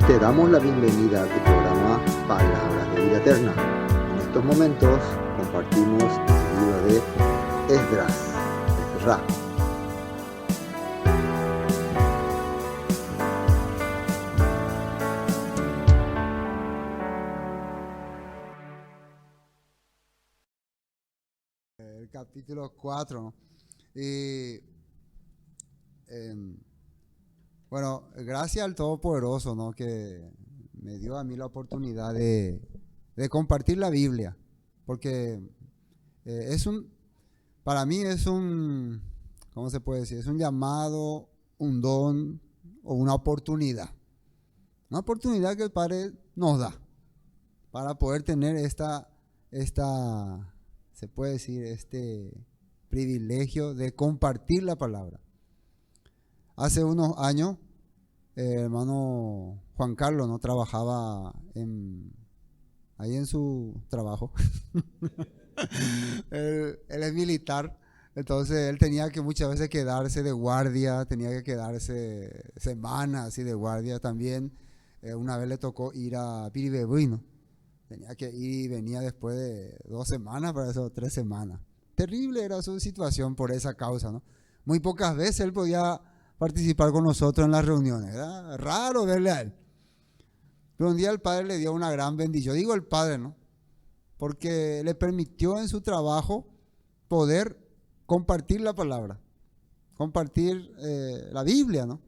Te damos la bienvenida a tu programa Palabras de Vida Eterna. En estos momentos compartimos el libro de Esdras, Ezra. El capítulo 4, ¿no? Y bueno, gracias al Todopoderoso, ¿no? Que me dio a mí la oportunidad de compartir la Biblia, porque para mí es un, ¿cómo se puede decir? Es un llamado, un don o una oportunidad que el Padre nos da para poder tener se puede decir, este privilegio de compartir la palabra. Hace unos años, el hermano Juan Carlos no trabajaba ahí en su trabajo. él es militar, entonces él tenía que muchas veces quedarse de guardia, tenía que quedarse semanas así de guardia también. Una vez le tocó ir a Piribebuy, tenía que ir y venía después de 2 semanas, para eso 3 semanas. Terrible era su situación por esa causa, ¿no? Muy pocas veces él podía participar con nosotros en las reuniones. Era raro verle a él. Pero un día el Padre le dio una gran bendición. Digo el Padre, ¿no? Porque le permitió en su trabajo poder compartir la palabra, compartir la Biblia, ¿no?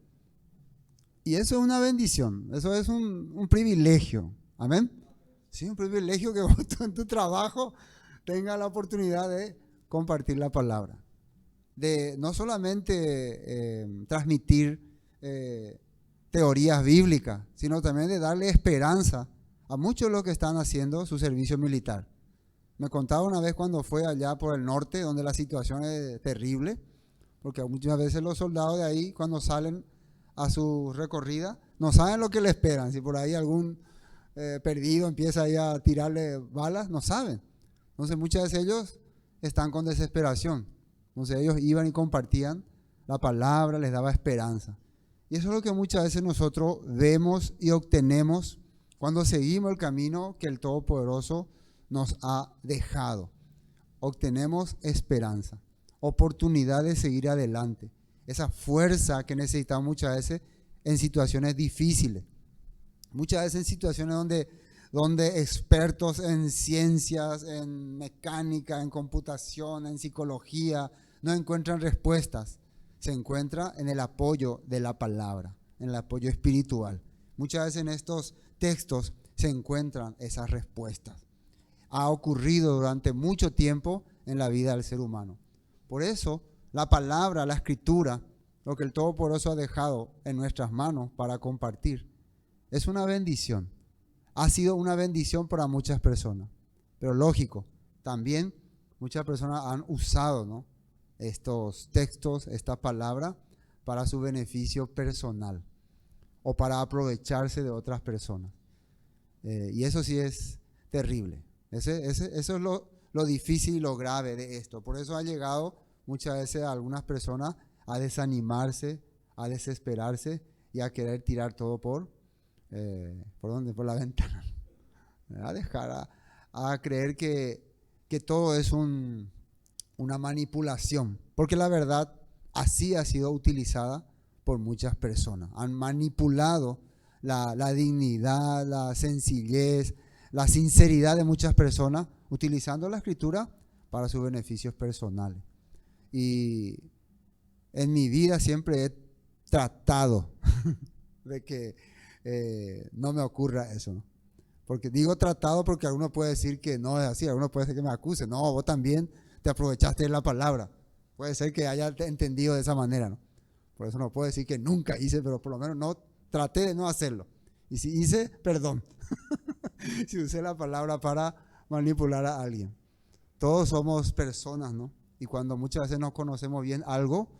Y eso es una bendición, eso es un privilegio. Amén. Sí, un privilegio que vos en tu trabajo tengas la oportunidad de compartir la palabra. De no solamente transmitir teorías bíblicas, sino también de darle esperanza a muchos de los que están haciendo su servicio militar. Me contaba una vez cuando fue allá por el norte, donde la situación es terrible, porque muchas veces los soldados de ahí, cuando salen a su recorrida, no saben lo que le esperan. Si por ahí algún perdido empieza ahí a tirarle balas, no saben. Entonces muchas veces ellos están con desesperación. Entonces ellos iban y compartían la palabra, les daba esperanza. Y eso es lo que muchas veces nosotros vemos y obtenemos cuando seguimos el camino que el Todopoderoso nos ha dejado. Obtenemos esperanza, oportunidad de seguir adelante, esa fuerza que necesitamos muchas veces en situaciones difíciles. Muchas veces en situaciones donde expertos en ciencias, en mecánica, en computación, en psicología, no encuentran respuestas. Se encuentra en el apoyo de la palabra, en el apoyo espiritual. Muchas veces en estos textos se encuentran esas respuestas. Ha ocurrido durante mucho tiempo en la vida del ser humano. Por eso, la palabra, la escritura, lo que el Todopoderoso ha dejado en nuestras manos para compartir, es una bendición. Ha sido una bendición para muchas personas. Pero lógico, también muchas personas han usado, ¿no?, estos textos, esta palabra, para su beneficio personal o para aprovecharse de otras personas. Y eso sí es terrible. Eso es lo difícil y lo grave de esto. Por eso ha llegado muchas veces a algunas personas a desanimarse, a desesperarse y a querer tirar todo ¿por dónde? Por la ventana. A dejar a creer que todo es una manipulación. Porque la verdad así ha sido utilizada por muchas personas. Han manipulado la dignidad, la sencillez, la sinceridad de muchas personas, utilizando la escritura para sus beneficios personales. Y en mi vida siempre he tratado de que no me ocurra eso, ¿no? Porque digo tratado porque alguno puede decir que no es así, alguno puede decir que me acuse. No, vos también te aprovechaste de la palabra. Puede ser que haya entendido de esa manera, ¿no? Por eso no puedo decir que nunca hice, pero por lo menos no traté de no hacerlo. Y si hice, perdón. Si usé la palabra para manipular a alguien. Todos somos personas, ¿no? Y cuando muchas veces no conocemos bien algo,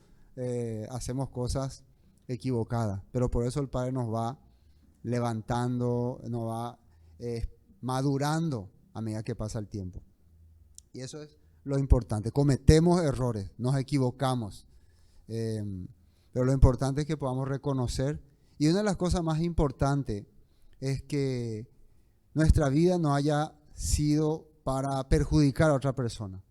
hacemos cosas equivocadas. Pero por eso el Padre nos va levantando, nos va madurando a medida que pasa el tiempo. Y eso es lo importante. Cometemos errores, nos equivocamos. Pero lo importante es que podamos reconocer. Y una de las cosas más importantes es que nuestra vida no haya sido para perjudicar a otra persona.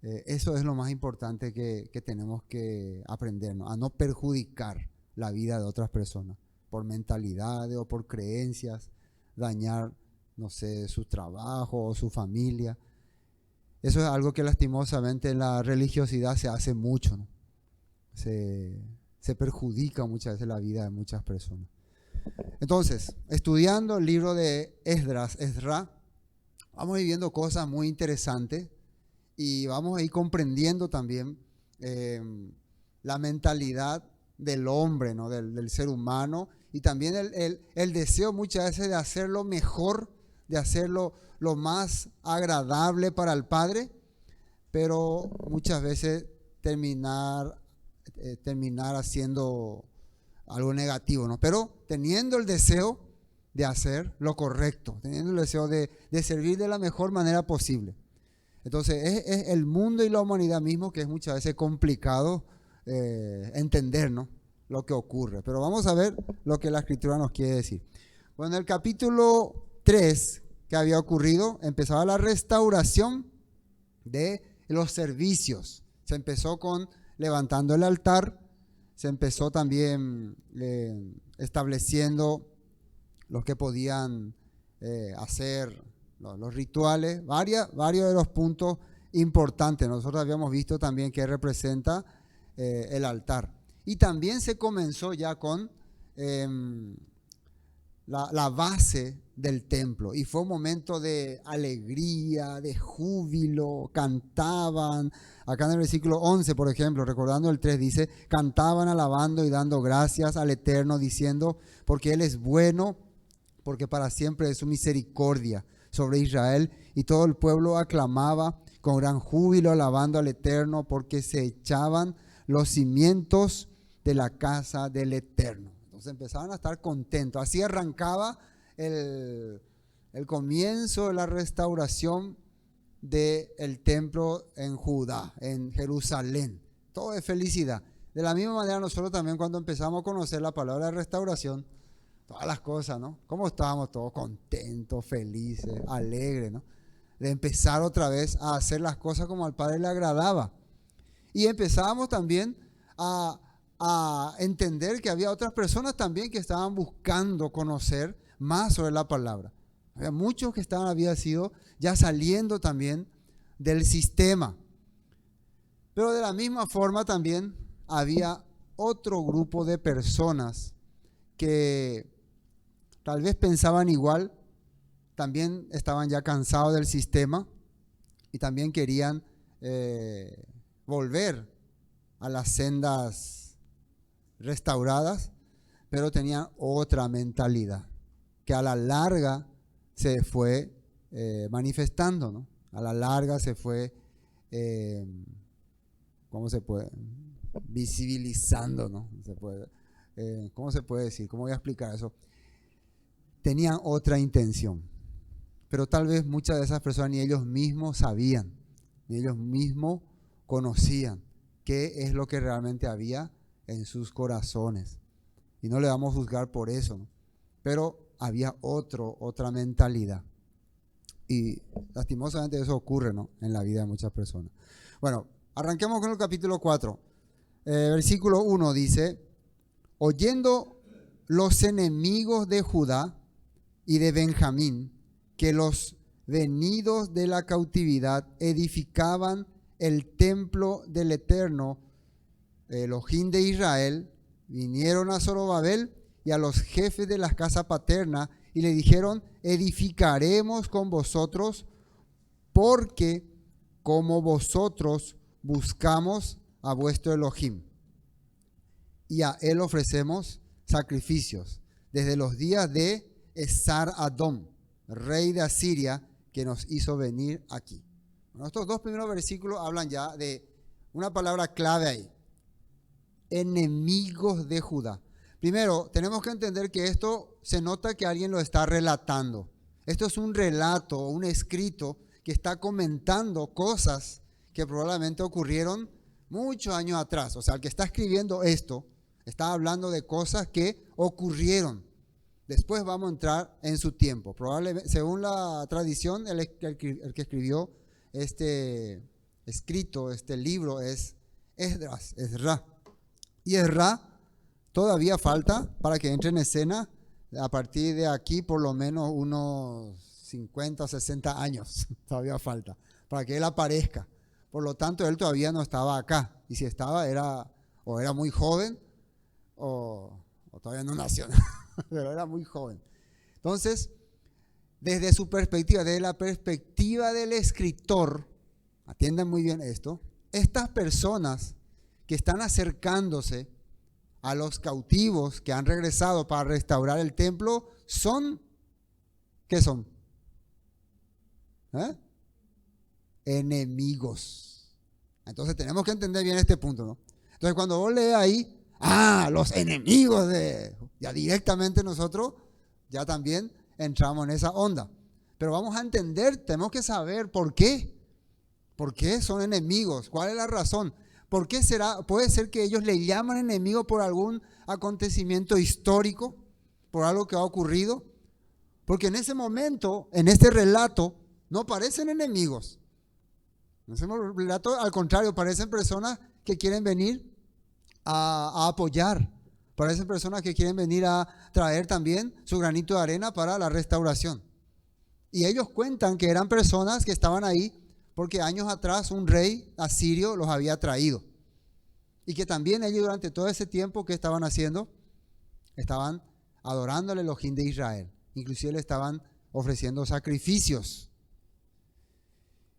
Eso es lo más importante que tenemos que aprender, ¿no? A no perjudicar la vida de otras personas por mentalidades o por creencias, dañar, no sé, su trabajo o su familia. Eso es algo que lastimosamente en la religiosidad se hace mucho, ¿no? Se perjudica muchas veces la vida de muchas personas. Entonces, estudiando el libro de Esdras, vamos viviendo cosas muy interesantes y vamos a ir comprendiendo también la mentalidad del hombre, ¿no? del ser humano, y también el deseo muchas veces de hacerlo mejor, de hacerlo lo más agradable para el Padre, pero muchas veces terminar haciendo algo negativo, ¿no? Pero teniendo el deseo de hacer lo correcto, teniendo el deseo de servir de la mejor manera posible. Entonces es el mundo y la humanidad mismo que es muchas veces complicado entender, ¿no? Lo que ocurre. Pero vamos a ver lo que la Escritura nos quiere decir. Bueno, en el capítulo 3 que había ocurrido, empezaba la restauración de los servicios. Se empezó con levantando el altar, se empezó también estableciendo los que podían hacer los rituales, varios de los puntos importantes. Nosotros habíamos visto también que representa el altar. Y también se comenzó ya con la base del templo. Y fue un momento de alegría, de júbilo, cantaban. Acá en el versículo 11, por ejemplo, recordando el 3, dice, cantaban alabando y dando gracias al Eterno, diciendo, porque Él es bueno, porque para siempre es su misericordia sobre Israel. Y todo el pueblo aclamaba con gran júbilo, alabando al Eterno, porque se echaban los cimientos de la casa del Eterno. Entonces empezaban a estar contentos. Así arrancaba el comienzo de la restauración del templo en Judá, en Jerusalén. Todo es felicidad. De la misma manera nosotros también cuando empezamos a conocer la palabra de restauración, todas las cosas, ¿no? ¿Cómo estábamos todos contentos, felices, alegres, ¿no? De empezar otra vez a hacer las cosas como al Padre le agradaba. Y empezábamos también a entender que había otras personas también que estaban buscando conocer más sobre la palabra. Había muchos que habían sido ya saliendo también del sistema. Pero de la misma forma también había otro grupo de personas que tal vez pensaban igual, también estaban ya cansados del sistema y también querían volver a las sendas restauradas, pero tenían otra mentalidad que a la larga se fue manifestando, ¿no? A la larga se fue, ¿cómo se puede? Visibilizando, ¿no? ¿Cómo se puede decir? ¿Cómo voy a explicar eso? Tenían otra intención, pero tal vez muchas de esas personas ni ellos mismos sabían, ni ellos mismos conocían qué es lo que realmente había en sus corazones. Y no le vamos a juzgar por eso, ¿no? Pero había otra mentalidad. Y lastimosamente eso ocurre, ¿no? En la vida de muchas personas. Bueno, arranquemos con el capítulo 4. Versículo 1 dice, oyendo los enemigos de Judá y de Benjamín, que los venidos de la cautividad edificaban el templo del Eterno, Elohim de Israel, vinieron a Zorobabel y a los jefes de la casa paterna y le dijeron, edificaremos con vosotros porque como vosotros buscamos a vuestro Elohim y a él ofrecemos sacrificios desde los días de Esar-Adón, rey de Asiria, que nos hizo venir aquí. Bueno, estos dos primeros versículos hablan ya de una palabra clave ahí. Enemigos de Judá. Primero, tenemos que entender que esto se nota que alguien lo está relatando. Esto es un relato, un escrito que está comentando cosas que probablemente ocurrieron muchos años atrás. O sea, el que está escribiendo esto está hablando de cosas que ocurrieron Después vamos a entrar en su tiempo. Probablemente, según la tradición, el que escribió este escrito, este libro es Ezra. Y Ezra todavía falta para que entre en escena. A partir de aquí, por lo menos unos 50 o 60 años todavía falta para que él aparezca. Por lo tanto, él todavía no estaba acá. Y si estaba, era muy joven o todavía no nació, pero era muy joven. Entonces, desde su perspectiva, desde la perspectiva del escritor, atiendan muy bien esto, estas personas que están acercándose a los cautivos que han regresado para restaurar el templo, ¿qué son? Enemigos. Entonces tenemos que entender bien este punto, ¿no? Entonces cuando vos lees ahí, los enemigos ya directamente nosotros ya también entramos en esa onda. Pero vamos a entender, tenemos que saber por qué. ¿Por qué son enemigos? ¿Cuál es la razón? ¿Por qué será? Puede ser que ellos le llaman enemigo por algún acontecimiento histórico, por algo que ha ocurrido. Porque en ese momento, en este relato, no parecen enemigos. En ese relato, al contrario, parecen personas que quieren venir a apoyar. Parecen personas que quieren venir a traer también su granito de arena para la restauración. Y ellos cuentan que eran personas que estaban ahí porque años atrás un rey asirio los había traído. Y que también ellos durante todo ese tiempo, ¿qué estaban haciendo? Estaban adorando al Elohim de Israel. Inclusive le estaban ofreciendo sacrificios.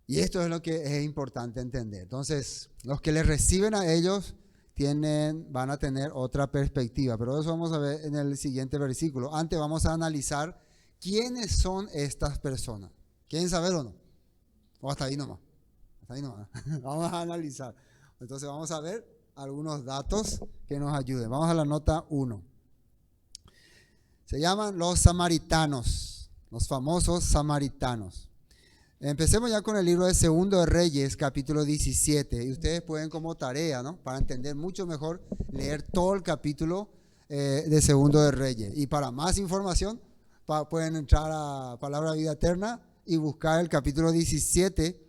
Y esto es lo que es importante entender. Entonces, los que les reciben a ellos van a tener otra perspectiva. Pero eso vamos a ver en el siguiente versículo. Antes vamos a analizar quiénes son estas personas. ¿Quieren saber o no? O hasta ahí nomás. Hasta ahí nomás. Vamos a analizar. Entonces vamos a ver algunos datos que nos ayuden. Vamos a la nota 1. Se llaman los samaritanos, los famosos samaritanos. Empecemos ya con el libro de Segundo de Reyes, capítulo 17. Y ustedes pueden como tarea, ¿no? Para entender mucho mejor, leer todo el capítulo de Segundo de Reyes. Y para más información, pueden entrar a Palabra Vida Eterna y buscar el capítulo 17,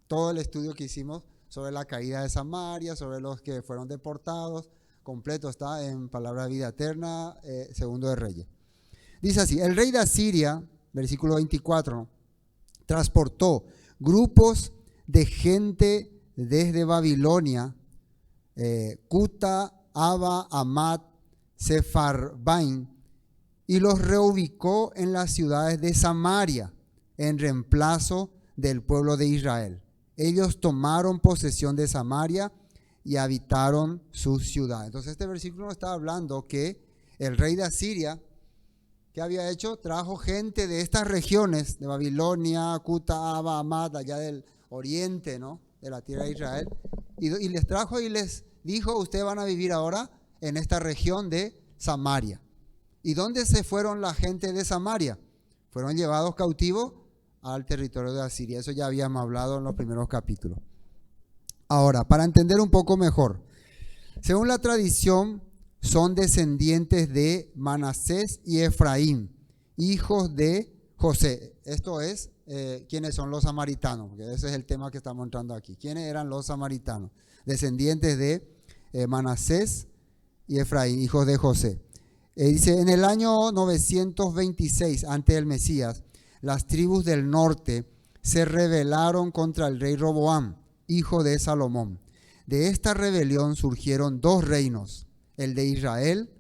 todo el estudio que hicimos sobre la caída de Samaria, sobre los que fueron deportados, completo está en Palabra Vida Eterna, Segundo de Reyes. Dice así: el rey de Asiria, versículo 24, ¿no?, transportó grupos de gente desde Babilonia, Cuta, Aba, Amat, Sefarbaim, y los reubicó en las ciudades de Samaria, en reemplazo del pueblo de Israel. Ellos tomaron posesión de Samaria y habitaron su ciudad. Entonces este versículo nos está hablando que el rey de Asiria, ¿qué había hecho? Trajo gente de estas regiones, de Babilonia, Cuta, Aba, Amat, allá del oriente, ¿no?, de la tierra de Israel, y les trajo y les dijo: ustedes van a vivir ahora en esta región de Samaria. ¿Y dónde se fueron la gente de Samaria? Fueron llevados cautivos al territorio de Asiria. Eso ya habíamos hablado en los primeros capítulos. Ahora, para entender un poco mejor, según la tradición, son descendientes de Manasés y Efraín, hijos de José. Esto es, ¿quiénes son los samaritanos? Porque ese es el tema que estamos entrando aquí. ¿Quiénes eran los samaritanos? Descendientes de Manasés y Efraín, hijos de José. Dice, en el año 926, antes del Mesías, las tribus del norte se rebelaron contra el rey Roboam, hijo de Salomón. De esta rebelión surgieron dos reinos: el de Israel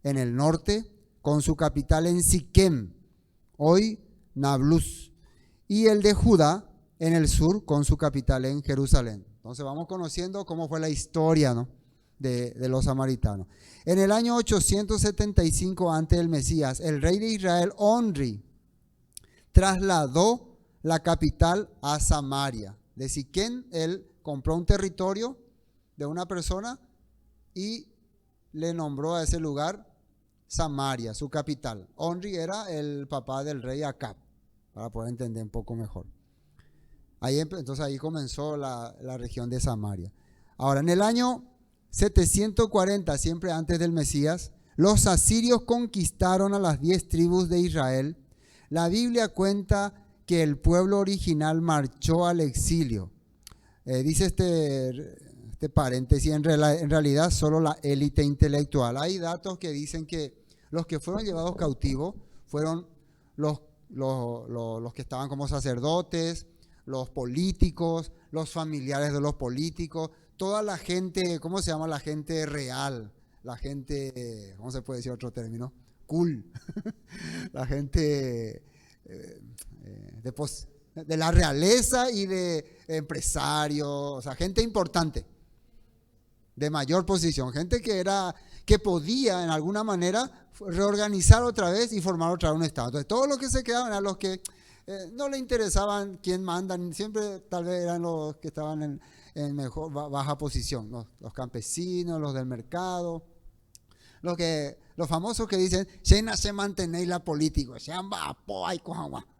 en el norte, con su capital en Siquem, hoy Nablus, y el de Judá en el sur, con su capital en Jerusalén. Entonces vamos conociendo cómo fue la historia, ¿no?, de los samaritanos. En el año 875 antes del Mesías, el rey de Israel, Onri, trasladó la capital a Samaria. De Siquem, él compró un territorio de una persona y le nombró a ese lugar Samaria, su capital. Onri era el papá del rey Acab, para poder entender un poco mejor. Entonces ahí comenzó la región de Samaria. Ahora, en el año 740, siempre antes del Mesías, los asirios conquistaron a las 10 tribus de Israel, la Biblia cuenta que el pueblo original marchó al exilio. Dice este paréntesis, en realidad solo la élite intelectual. Hay datos que dicen que los que fueron llevados cautivos fueron los que estaban como sacerdotes, los políticos, los familiares de los políticos, toda la gente, ¿cómo se llama? La gente real, la gente, ¿cómo se puede decir otro término? Cool, la gente de la realeza y de empresarios, o sea, gente importante, de mayor posición, gente que podía en alguna manera reorganizar otra vez y formar otra vez un Estado. Entonces, todos los que se quedaban eran los que no le interesaban quién mandan, siempre tal vez eran los que estaban en mejor, baja posición, los campesinos, los del mercado, los famosos que dicen, se mantenéis la política,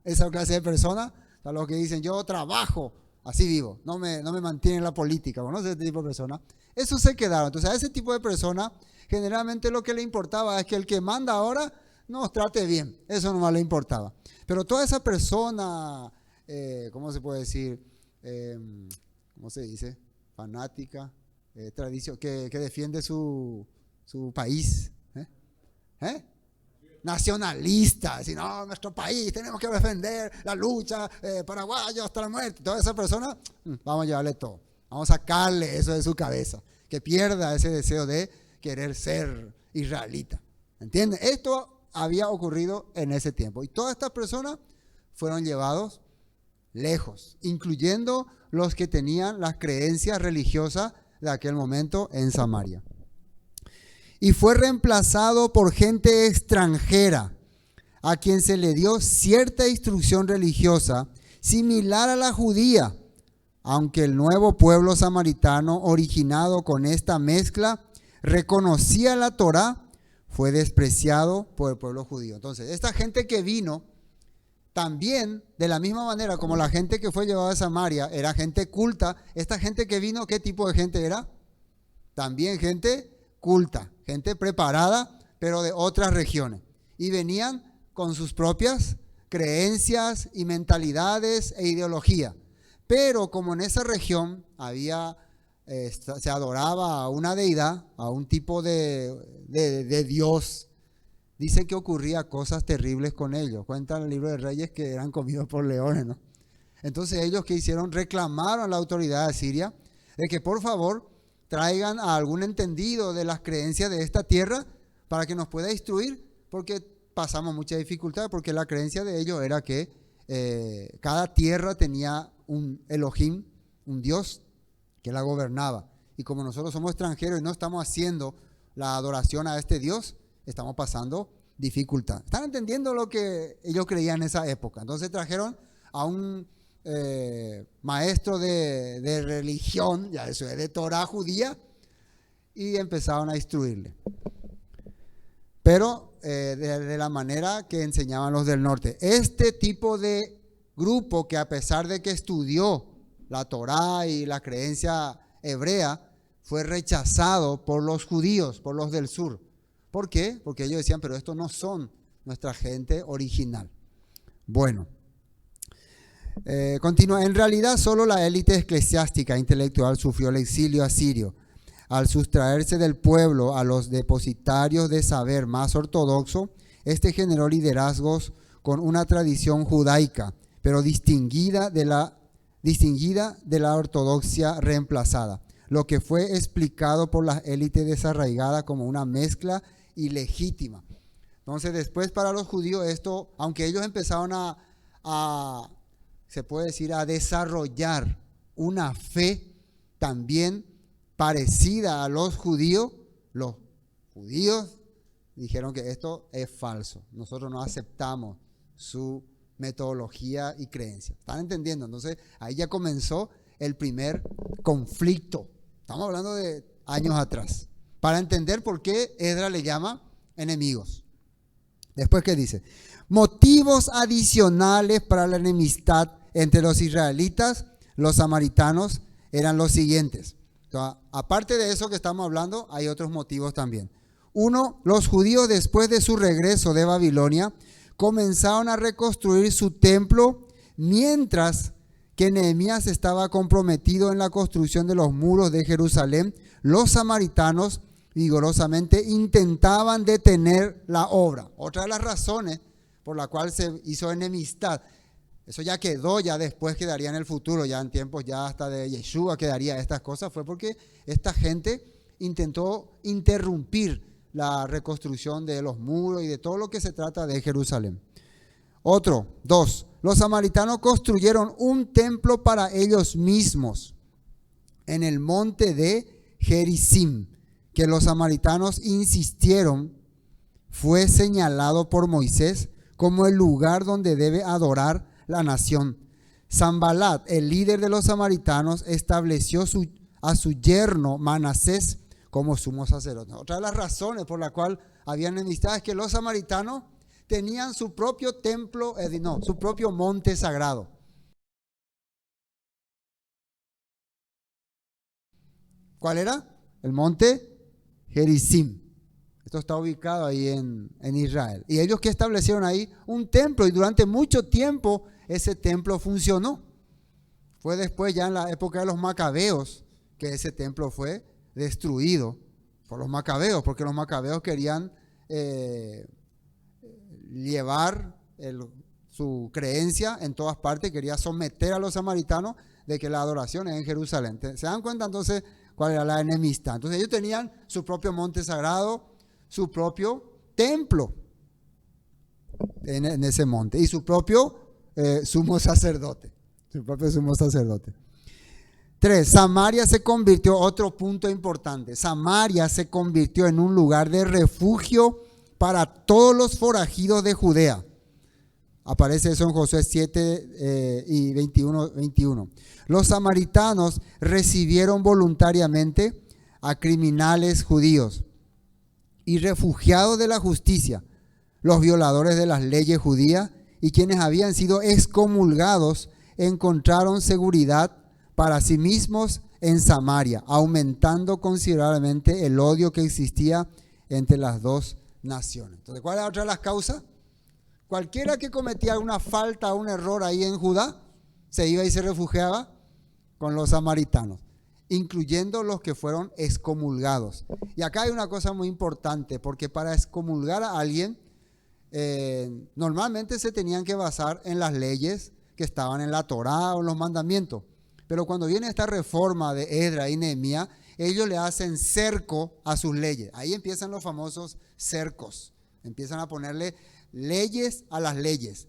esa clase de personas, o sea, los que dicen, yo trabajo, así vivo, no me mantienen la política, ¿no? Ese tipo de personas, esos se quedaron. Entonces, a ese tipo de personas, generalmente lo que le importaba es que el que manda ahora nos trate bien, eso nomás le importaba. Pero toda esa persona, ¿cómo se puede decir? ¿Cómo se dice? Fanática, tradición, que defiende su país. Nacionalista, decir, no, nuestro país, tenemos que defender la lucha, paraguayo hasta la muerte. Toda esa persona, vamos a llevarle todo. Vamos a sacarle eso de su cabeza, que pierda ese deseo de querer ser israelita. ¿Entienden? Esto había ocurrido en ese tiempo. Y todas estas personas fueron llevados lejos, incluyendo los que tenían las creencias religiosas de aquel momento en Samaria. Y fue reemplazado por gente extranjera, a quien se le dio cierta instrucción religiosa similar a la judía, aunque el nuevo pueblo samaritano originado con esta mezcla reconocía la Torá, fue despreciado por el pueblo judío. Entonces, esta gente que vino, también, de la misma manera como la gente que fue llevada a Samaria, era gente culta, esta gente que vino, ¿qué tipo de gente era? También gente culta, gente preparada, pero de otras regiones. Y venían con sus propias creencias y mentalidades e ideología. Pero como en esa región se adoraba a una deidad, a un tipo de Dios, dice que ocurría cosas terribles con ellos. Cuenta en el libro de Reyes que eran comidos por leones, ¿no? Entonces ellos, ¿qué hicieron? Reclamaron a la autoridad de Siria de que por favor traigan a algún entendido de las creencias de esta tierra para que nos pueda instruir, porque pasamos mucha dificultad, porque la creencia de ellos era que cada tierra tenía un Elohim, un Dios que la gobernaba. Y como nosotros somos extranjeros y no estamos haciendo la adoración a este Dios, estamos pasando dificultad. ¿Están entendiendo lo que ellos creían en esa época? Entonces trajeron a un maestro de religión, ya eso es de Torah judía, y empezaron a instruirle. Pero de la manera que enseñaban los del norte. Este tipo de grupo que a pesar de que estudió la Torah y la creencia hebrea, fue rechazado por los judíos, por los del sur. ¿Por qué? Porque ellos decían, pero estos no son nuestra gente original. Bueno, continúa. En realidad, solo la élite eclesiástica intelectual sufrió el exilio asirio. Al sustraerse del pueblo a los depositarios de saber más ortodoxo, este generó liderazgos con una tradición judaica, pero distinguida de la ortodoxia reemplazada, lo que fue explicado por las élites desarraigadas como una mezcla ilegítima. Entonces después para los judíos esto, aunque ellos empezaron se puede decir, a desarrollar una fe también parecida a los judíos dijeron que esto es falso, nosotros no aceptamos su metodología y creencia. ¿Están entendiendo? Entonces ahí ya comenzó el primer conflicto. Estamos hablando de años atrás. Para entender por qué Esdras le llama enemigos. Después, ¿qué dice? Motivos adicionales para la enemistad entre los israelitas, los samaritanos, eran los siguientes. Entonces, aparte de eso que estamos hablando, hay otros motivos también. Uno, los judíos después de su regreso de Babilonia comenzaron a reconstruir su templo mientras que Nehemías estaba comprometido en la construcción de los muros de Jerusalén. Los samaritanos vigorosamente intentaban detener la obra. Otra de las razones por la cual se hizo enemistad. Eso ya quedó, ya después quedaría en el futuro, ya en tiempos ya hasta de Yeshua quedaría estas cosas, fue porque esta gente intentó interrumpir la reconstrucción de los muros y de todo lo que se trata de Jerusalén. Otro, dos, los samaritanos construyeron un templo para ellos mismos en el monte de Gerizim, que los samaritanos insistieron fue señalado por Moisés como el lugar donde debe adorar la nación. Sanbalat, el líder de los samaritanos, estableció a su yerno Manasés como sumo sacerdote. Otra de las razones por la cual había enemistad es que los samaritanos tenían su propio templo, su propio monte sagrado. ¿Cuál era? El monte Gerizim. Esto está ubicado ahí en Israel. Y ellos que establecieron ahí un templo, y durante mucho tiempo ese templo funcionó. Fue después, ya en la época de los macabeos, que ese templo fue destruido por los macabeos, porque los macabeos querían llevar su creencia en todas partes, quería someter a los samaritanos de que la adoración es en Jerusalén. ¿Se dan cuenta entonces cuál era la enemistad? Entonces ellos tenían su propio monte sagrado, su propio templo en ese monte y su propio sumo sacerdote. Su propio sumo sacerdote. 3. Samaria se convirtió, otro punto importante, Samaria se convirtió en un lugar de refugio para todos los forajidos de Judea. Aparece eso en Josué 7 y 21. Los samaritanos recibieron voluntariamente a criminales judíos y refugiados de la justicia, los violadores de las leyes judías y quienes habían sido excomulgados encontraron seguridad para sí mismos en Samaria, aumentando considerablemente el odio que existía entre las dos naciones. Entonces, ¿cuál es otra de las causas? Cualquiera que cometía una falta o un error ahí en Judá, se iba y se refugiaba con los samaritanos, incluyendo los que fueron excomulgados. Y acá hay una cosa muy importante, porque para excomulgar a alguien, normalmente se tenían que basar en las leyes que estaban en la Torá o en los mandamientos. Pero cuando viene esta reforma de Esdras y Nehemías, ellos le hacen cerco a sus leyes. Ahí empiezan los famosos cercos. Empiezan a ponerle leyes a las leyes,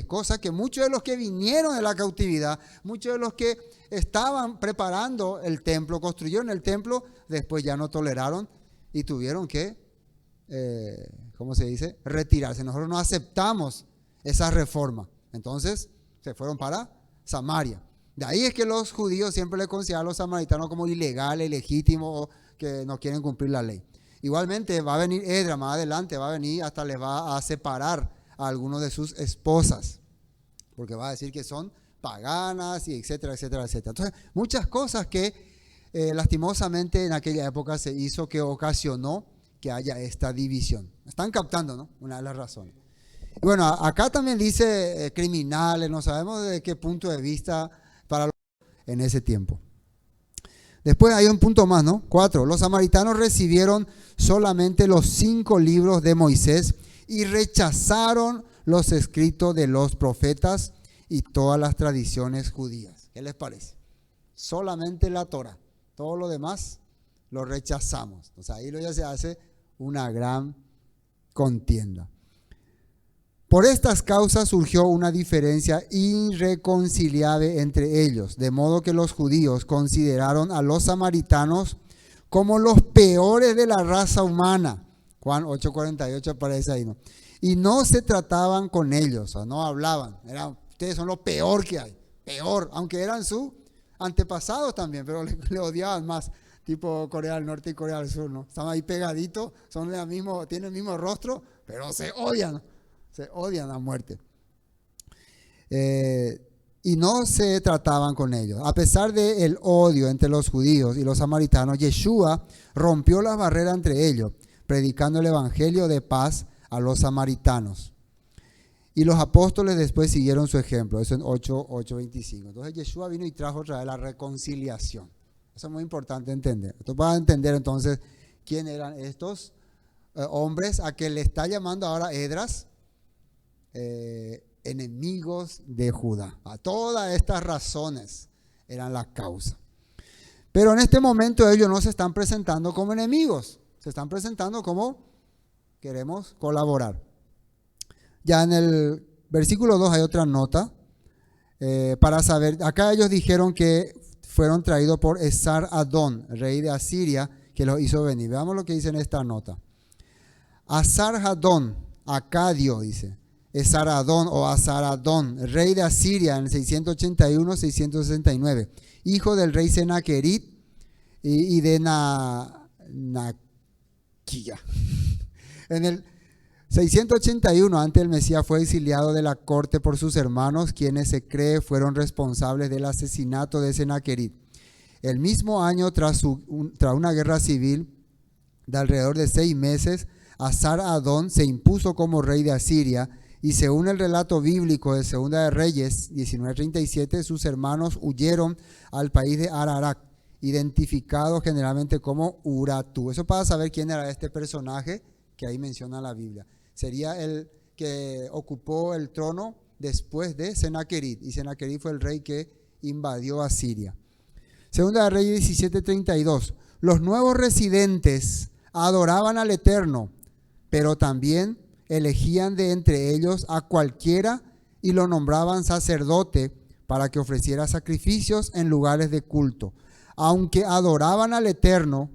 cosa que muchos de los que vinieron de la cautividad, muchos de los que estaban preparando el templo, construyeron el templo, después ya no toleraron y tuvieron que, ¿cómo se dice?, retirarse. Nosotros no aceptamos esa reforma. Entonces se fueron para Samaria. De ahí es que los judíos siempre le consideran a los samaritanos como ilegales, ilegítimos, o que no quieren cumplir la ley. Igualmente va a venir Esdras más adelante, va a venir hasta les va a separar a algunos de sus esposas, porque va a decir que son paganas y etcétera, etcétera, etcétera. Entonces, muchas cosas que lastimosamente en aquella época se hizo que ocasionó que haya esta división. ¿Están captando, no? Una de las razones. Y bueno, acá también dice criminales, no sabemos de qué punto de vista para en ese tiempo. Después hay un punto más, ¿no? 4. Los samaritanos recibieron solamente los 5 libros de Moisés y rechazaron los escritos de los profetas y todas las tradiciones judías. ¿Qué les parece? Solamente la Torá. Todo lo demás lo rechazamos. Entonces ahí ya se hace una gran contienda. Por estas causas surgió una diferencia irreconciliable entre ellos, de modo que los judíos consideraron a los samaritanos como los peores de la raza humana. Juan 8:48 aparece ahí, ¿no? Y no se trataban con ellos, o sea, no hablaban. Ustedes son lo peor que hay, peor, aunque eran sus antepasados también, pero le odiaban más, tipo Corea del Norte y Corea del Sur, ¿no? Están ahí pegaditos, tienen el mismo rostro, pero se odian a muerte. y no se trataban con ellos. A pesar del odio entre los judíos y los samaritanos, Yeshua rompió las barreras entre ellos, predicando el evangelio de paz a los samaritanos. Y los apóstoles después siguieron su ejemplo, eso en 8:25. Entonces Yeshua vino y trajo otra vez la reconciliación. Eso es muy importante entender. Esto para entender entonces quién eran estos hombres a que le está llamando ahora Esdras, enemigos de Judá. A todas estas razones eran la causa. Pero en este momento ellos no se están presentando como enemigos, se están presentando como queremos colaborar. Ya en el versículo 2 hay otra nota para saber. Acá ellos dijeron que fueron traídos por Esar-Adón, rey de Asiria, que los hizo venir. Veamos lo que dice en esta nota. Esar-Adón, Acadio, dice. Esar-Adón o Asar-Adón, rey de Asiria en el 681-669, hijo del rey Senaquerit y de Naquilla. En el 681 antes del Mesías fue exiliado de la corte por sus hermanos, quienes se cree fueron responsables del asesinato de Senaquerit. El mismo año, tras una guerra civil de alrededor de 6 meses, Asar-Adón se impuso como rey de Asiria. Y según el relato bíblico de Segunda de Reyes 19:37, sus hermanos huyeron al país de Ararat, identificado generalmente como Urartu. Eso para saber quién era este personaje que ahí menciona la Biblia. Sería el que ocupó el trono después de Senaquerit. Y Senaquerit fue el rey que invadió a Siria. Segunda de Reyes 17:32. Los nuevos residentes adoraban al Eterno, pero también elegían de entre ellos a cualquiera y lo nombraban sacerdote para que ofreciera sacrificios en lugares de culto. Aunque adoraban al Eterno,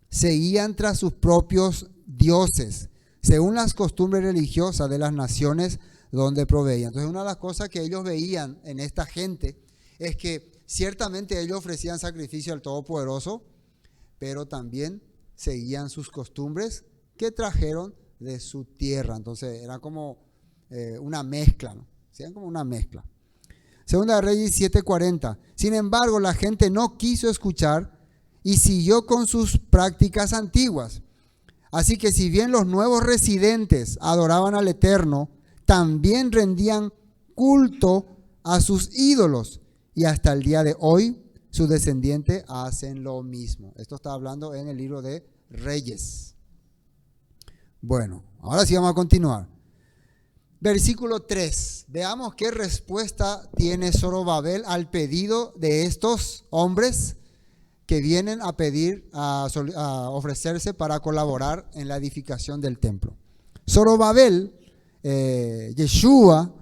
seguían tras sus propios dioses, según las costumbres religiosas de las naciones donde proveían. Entonces, una de las cosas que ellos veían en esta gente es que ciertamente ellos ofrecían sacrificio al Todopoderoso, pero también seguían sus costumbres que trajeron de su tierra. Entonces era como una mezcla, ¿no? Eran como una mezcla. Segunda de Reyes 7:40. Sin embargo, la gente no quiso escuchar y siguió con sus prácticas antiguas. Así que si bien los nuevos residentes adoraban al Eterno, también rendían culto a sus ídolos. Y hasta el día de hoy, sus descendientes hacen lo mismo. Esto está hablando en el libro de Reyes. Bueno, ahora sí vamos a continuar. Versículo 3. Veamos qué respuesta tiene Zorobabel al pedido de estos hombres que vienen a pedir, a ofrecerse para colaborar en la edificación del templo. Zorobabel, Yeshua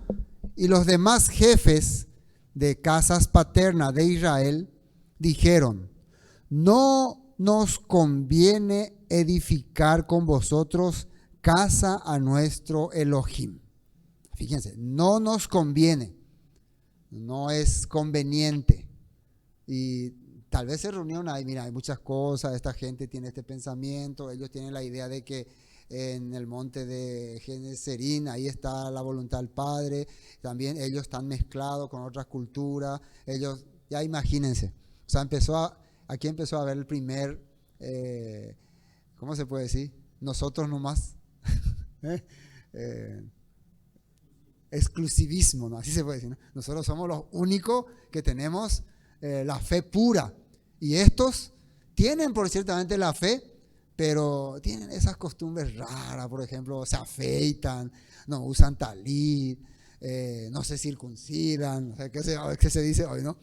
y los demás jefes de casas paternas de Israel dijeron: no nos conviene edificar con vosotros casa a nuestro Elohim. Fíjense, no nos conviene, no es conveniente. Y tal vez se reunieron ahí, mira, hay muchas cosas, esta gente tiene este pensamiento, ellos tienen la idea de que en el monte de Geneserín, ahí está la voluntad del Padre, también ellos están mezclados con otras culturas, ellos, ya imagínense, o sea, aquí empezó a haber el primer, ¿cómo se puede decir? Nosotros nomás, exclusivismo, ¿no? Así se puede decir, ¿no? Nosotros somos los únicos que tenemos la fe pura, y estos tienen por ciertamente la fe, pero tienen esas costumbres raras. Por ejemplo, se afeitan, no usan talit, no se circuncidan, o sea, ¿qué se dice hoy, no?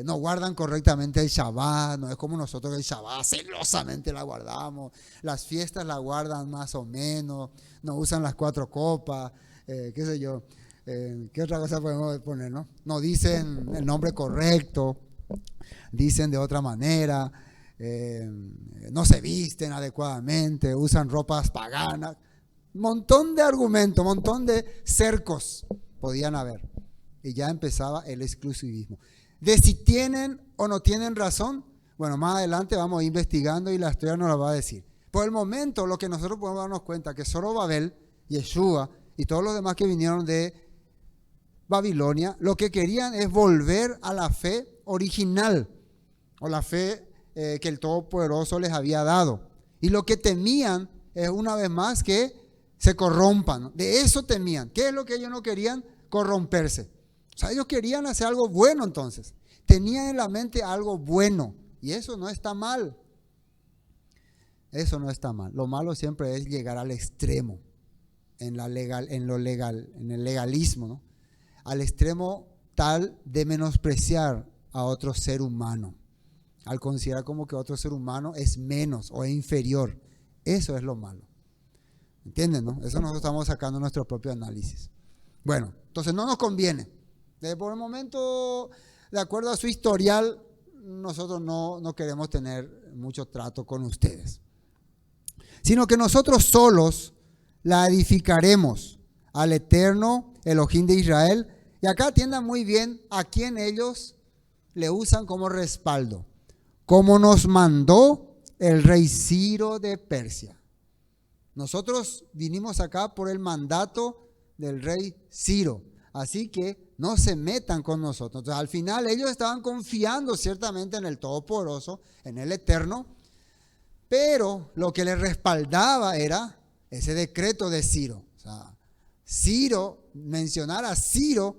No guardan correctamente el Shabbat, no es como nosotros el Shabbat celosamente la guardamos, las fiestas la guardan más o menos, no usan las 4 copas, qué sé yo, qué otra cosa podemos poner, ¿no? No dicen el nombre correcto, dicen de otra manera, no se visten adecuadamente, usan ropas paganas, montón de argumentos, montón de cercos podían haber, y ya empezaba el exclusivismo. De si tienen o no tienen razón, bueno, más adelante vamos investigando y la historia nos la va a decir. Por el momento, lo que nosotros podemos darnos cuenta es que Zorobabel, Yeshua y todos los demás que vinieron de Babilonia, lo que querían es volver a la fe original, o la fe que el Todopoderoso les había dado. Y lo que temían es una vez más que se corrompan, ¿no? De eso temían. ¿Qué es lo que ellos no querían? Corromperse. O sea, ellos querían hacer algo bueno entonces. Tenían en la mente algo bueno. Y eso no está mal. Eso no está mal. Lo malo siempre es llegar al extremo, en el legalismo, ¿no? Al extremo tal de menospreciar a otro ser humano, al considerar como que otro ser humano es menos o es inferior. Eso es lo malo. ¿Entienden, no? Eso nosotros estamos sacando nuestro propio análisis. Bueno, entonces no nos conviene. Por el momento, de acuerdo a su historial, nosotros no queremos tener mucho trato con ustedes, sino que nosotros solos la edificaremos al eterno Elohim de Israel. Y acá atiendan muy bien a quién ellos le usan como respaldo. Como nos mandó el rey Ciro de Persia. Nosotros vinimos acá por el mandato del rey Ciro. Así que no se metan con nosotros. Entonces, al final ellos estaban confiando ciertamente en el Todopoderoso, en el Eterno. Pero lo que les respaldaba era ese decreto de Ciro. O sea, Ciro, mencionar a Ciro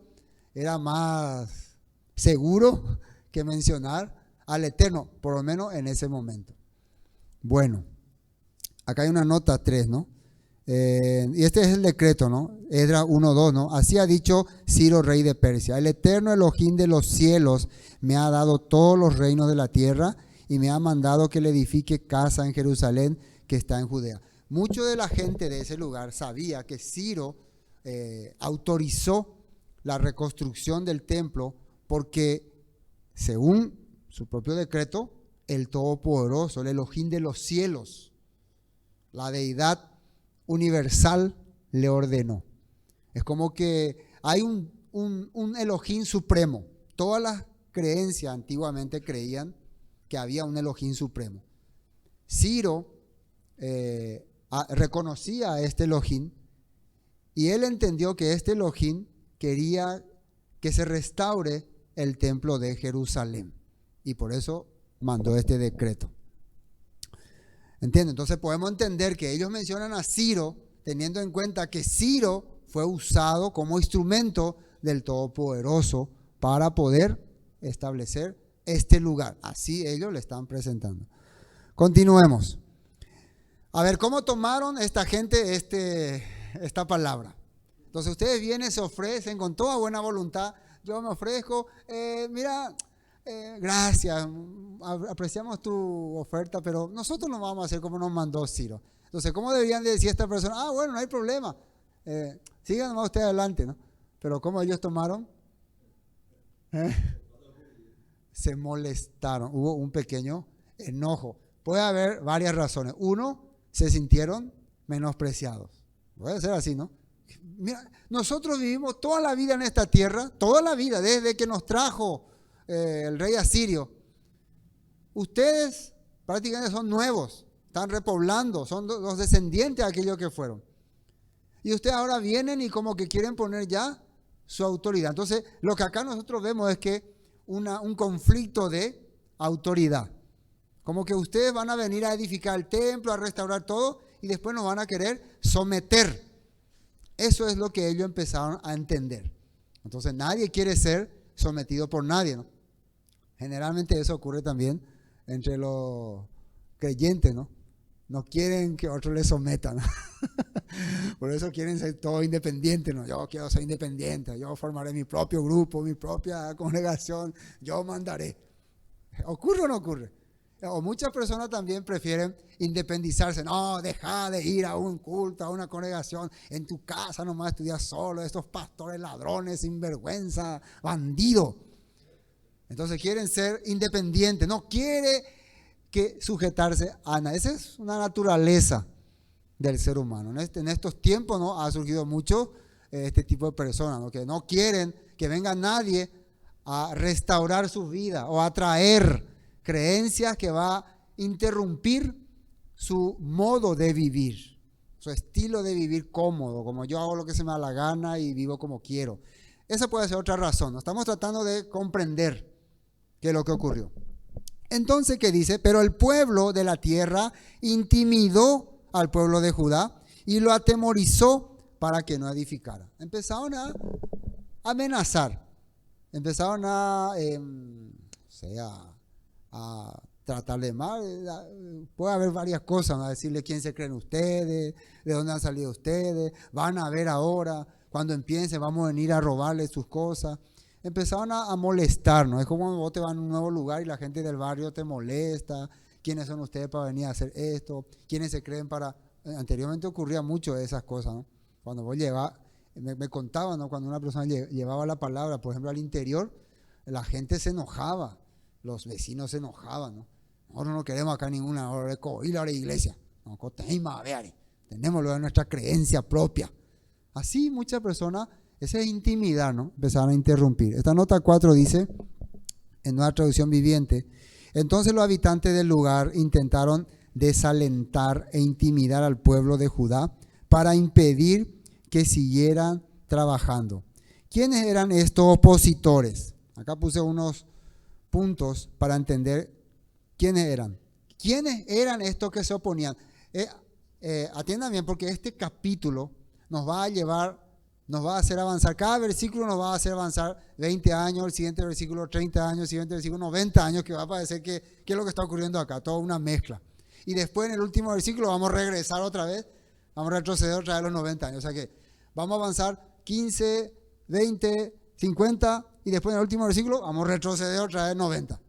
era más seguro que mencionar al Eterno, por lo menos en ese momento. Bueno, acá hay una nota 3, ¿no? Y este es el decreto, ¿no? Esdras 1:2, ¿no? Así ha dicho Ciro, rey de Persia: el eterno Elohim de los cielos me ha dado todos los reinos de la tierra y me ha mandado que le edifique casa en Jerusalén, que está en Judea. Mucho de la gente de ese lugar sabía que Ciro autorizó la reconstrucción del templo porque, según su propio decreto, el Todopoderoso, el Elohim de los cielos, la deidad universal, le ordenó. Es como que hay un Elohim supremo. Todas las creencias antiguamente creían que había un Elohim supremo. Ciro reconocía a este Elohim y él entendió que este Elohim quería que se restaure el templo de Jerusalén y por eso mandó este decreto. ¿Entienden? Entonces podemos entender que ellos mencionan a Ciro teniendo en cuenta que Ciro fue usado como instrumento del Todopoderoso para poder establecer este lugar. Así ellos le están presentando. Continuemos. A ver, ¿cómo tomaron esta gente esta palabra? Entonces ustedes vienen, se ofrecen con toda buena voluntad. Yo me ofrezco, gracias, apreciamos tu oferta, pero nosotros no vamos a hacer como nos mandó Ciro. Entonces, ¿cómo deberían de decir esta persona? Ah, bueno, no hay problema, sigan nomás ustedes adelante, ¿no? Pero ¿cómo ellos tomaron? Se molestaron, hubo un pequeño enojo. Puede haber varias razones. Uno, se sintieron menospreciados. Puede ser así, ¿no? Mira, nosotros vivimos toda la vida en esta tierra, toda la vida, desde que nos trajo el rey asirio. Ustedes prácticamente son nuevos, están repoblando, son los descendientes de aquellos que fueron. Y ustedes ahora vienen y como que quieren poner ya su autoridad. Entonces, lo que acá nosotros vemos es que un conflicto de autoridad. Como que ustedes van a venir a edificar el templo, a restaurar todo y después nos van a querer someter. Eso es lo que ellos empezaron a entender. Entonces nadie quiere ser sometido por nadie, ¿no? Generalmente eso ocurre también entre los creyentes, ¿no? No quieren que otros les sometan. Por eso quieren ser todos independientes, ¿no? Yo quiero ser independiente, yo formaré mi propio grupo, mi propia congregación, yo mandaré. ¿Ocurre o no ocurre? O muchas personas también prefieren independizarse. No, deja de ir a un culto, a una congregación. En tu casa nomás estudias solo. Estos pastores ladrones, sinvergüenza, bandido. Entonces quieren ser independientes. No quiere que sujetarse a nada. Esa es una naturaleza del ser humano. En estos tiempos, ¿no?, ha surgido mucho este tipo de personas, ¿no?, que no quieren que venga nadie a restaurar su vida o a traer creencias que va a interrumpir su modo de vivir, su estilo de vivir cómodo, como yo hago lo que se me da la gana y vivo como quiero. Esa puede ser otra razón. Estamos tratando de comprender qué es lo que ocurrió. Entonces, ¿qué dice? Pero el pueblo de la tierra intimidó al pueblo de Judá y lo atemorizó para que no edificara. Empezaron a amenazar, empezaron a tratarle mal. Puede haber varias cosas, ¿no? A decirle quién se creen ustedes, de dónde han salido ustedes, van a ver ahora, cuando empiecen vamos a venir a robarle sus cosas. Empezaron a molestarnos. Es como cuando vos te vas a un nuevo lugar y la gente del barrio te molesta. ¿Quiénes son ustedes para venir a hacer esto? ¿Quiénes se creen para...? Anteriormente ocurría mucho de esas cosas, ¿no? Cuando vos llevabas, me contaban, ¿no? Cuando una persona llevaba la palabra, por ejemplo, al interior, la gente se enojaba, los vecinos se enojaban, ¿no? Nosotros no queremos acá ninguna hora de ir a la iglesia. No, tenemos lo de nuestra creencia propia. Así muchas personas, esa es intimidad, ¿no? Empezaron a interrumpir. Esta nota 4 dice, en una traducción viviente, entonces los habitantes del lugar intentaron desalentar e intimidar al pueblo de Judá para impedir que siguieran trabajando. ¿Quiénes eran estos opositores? Acá puse unos puntos para entender quiénes eran. ¿Quiénes eran estos que se oponían? Atiendan bien, porque este capítulo nos va a hacer avanzar. Cada versículo nos va a hacer avanzar 20 años, el siguiente versículo 30 años, el siguiente versículo 90 años, que va a parecer que es lo que está ocurriendo acá, toda una mezcla. Y después en el último versículo vamos a regresar otra vez, vamos a retroceder otra vez los 90 años. O sea que vamos a avanzar 15, 20, 50 y después en el último versículo vamos a retroceder otra vez 90.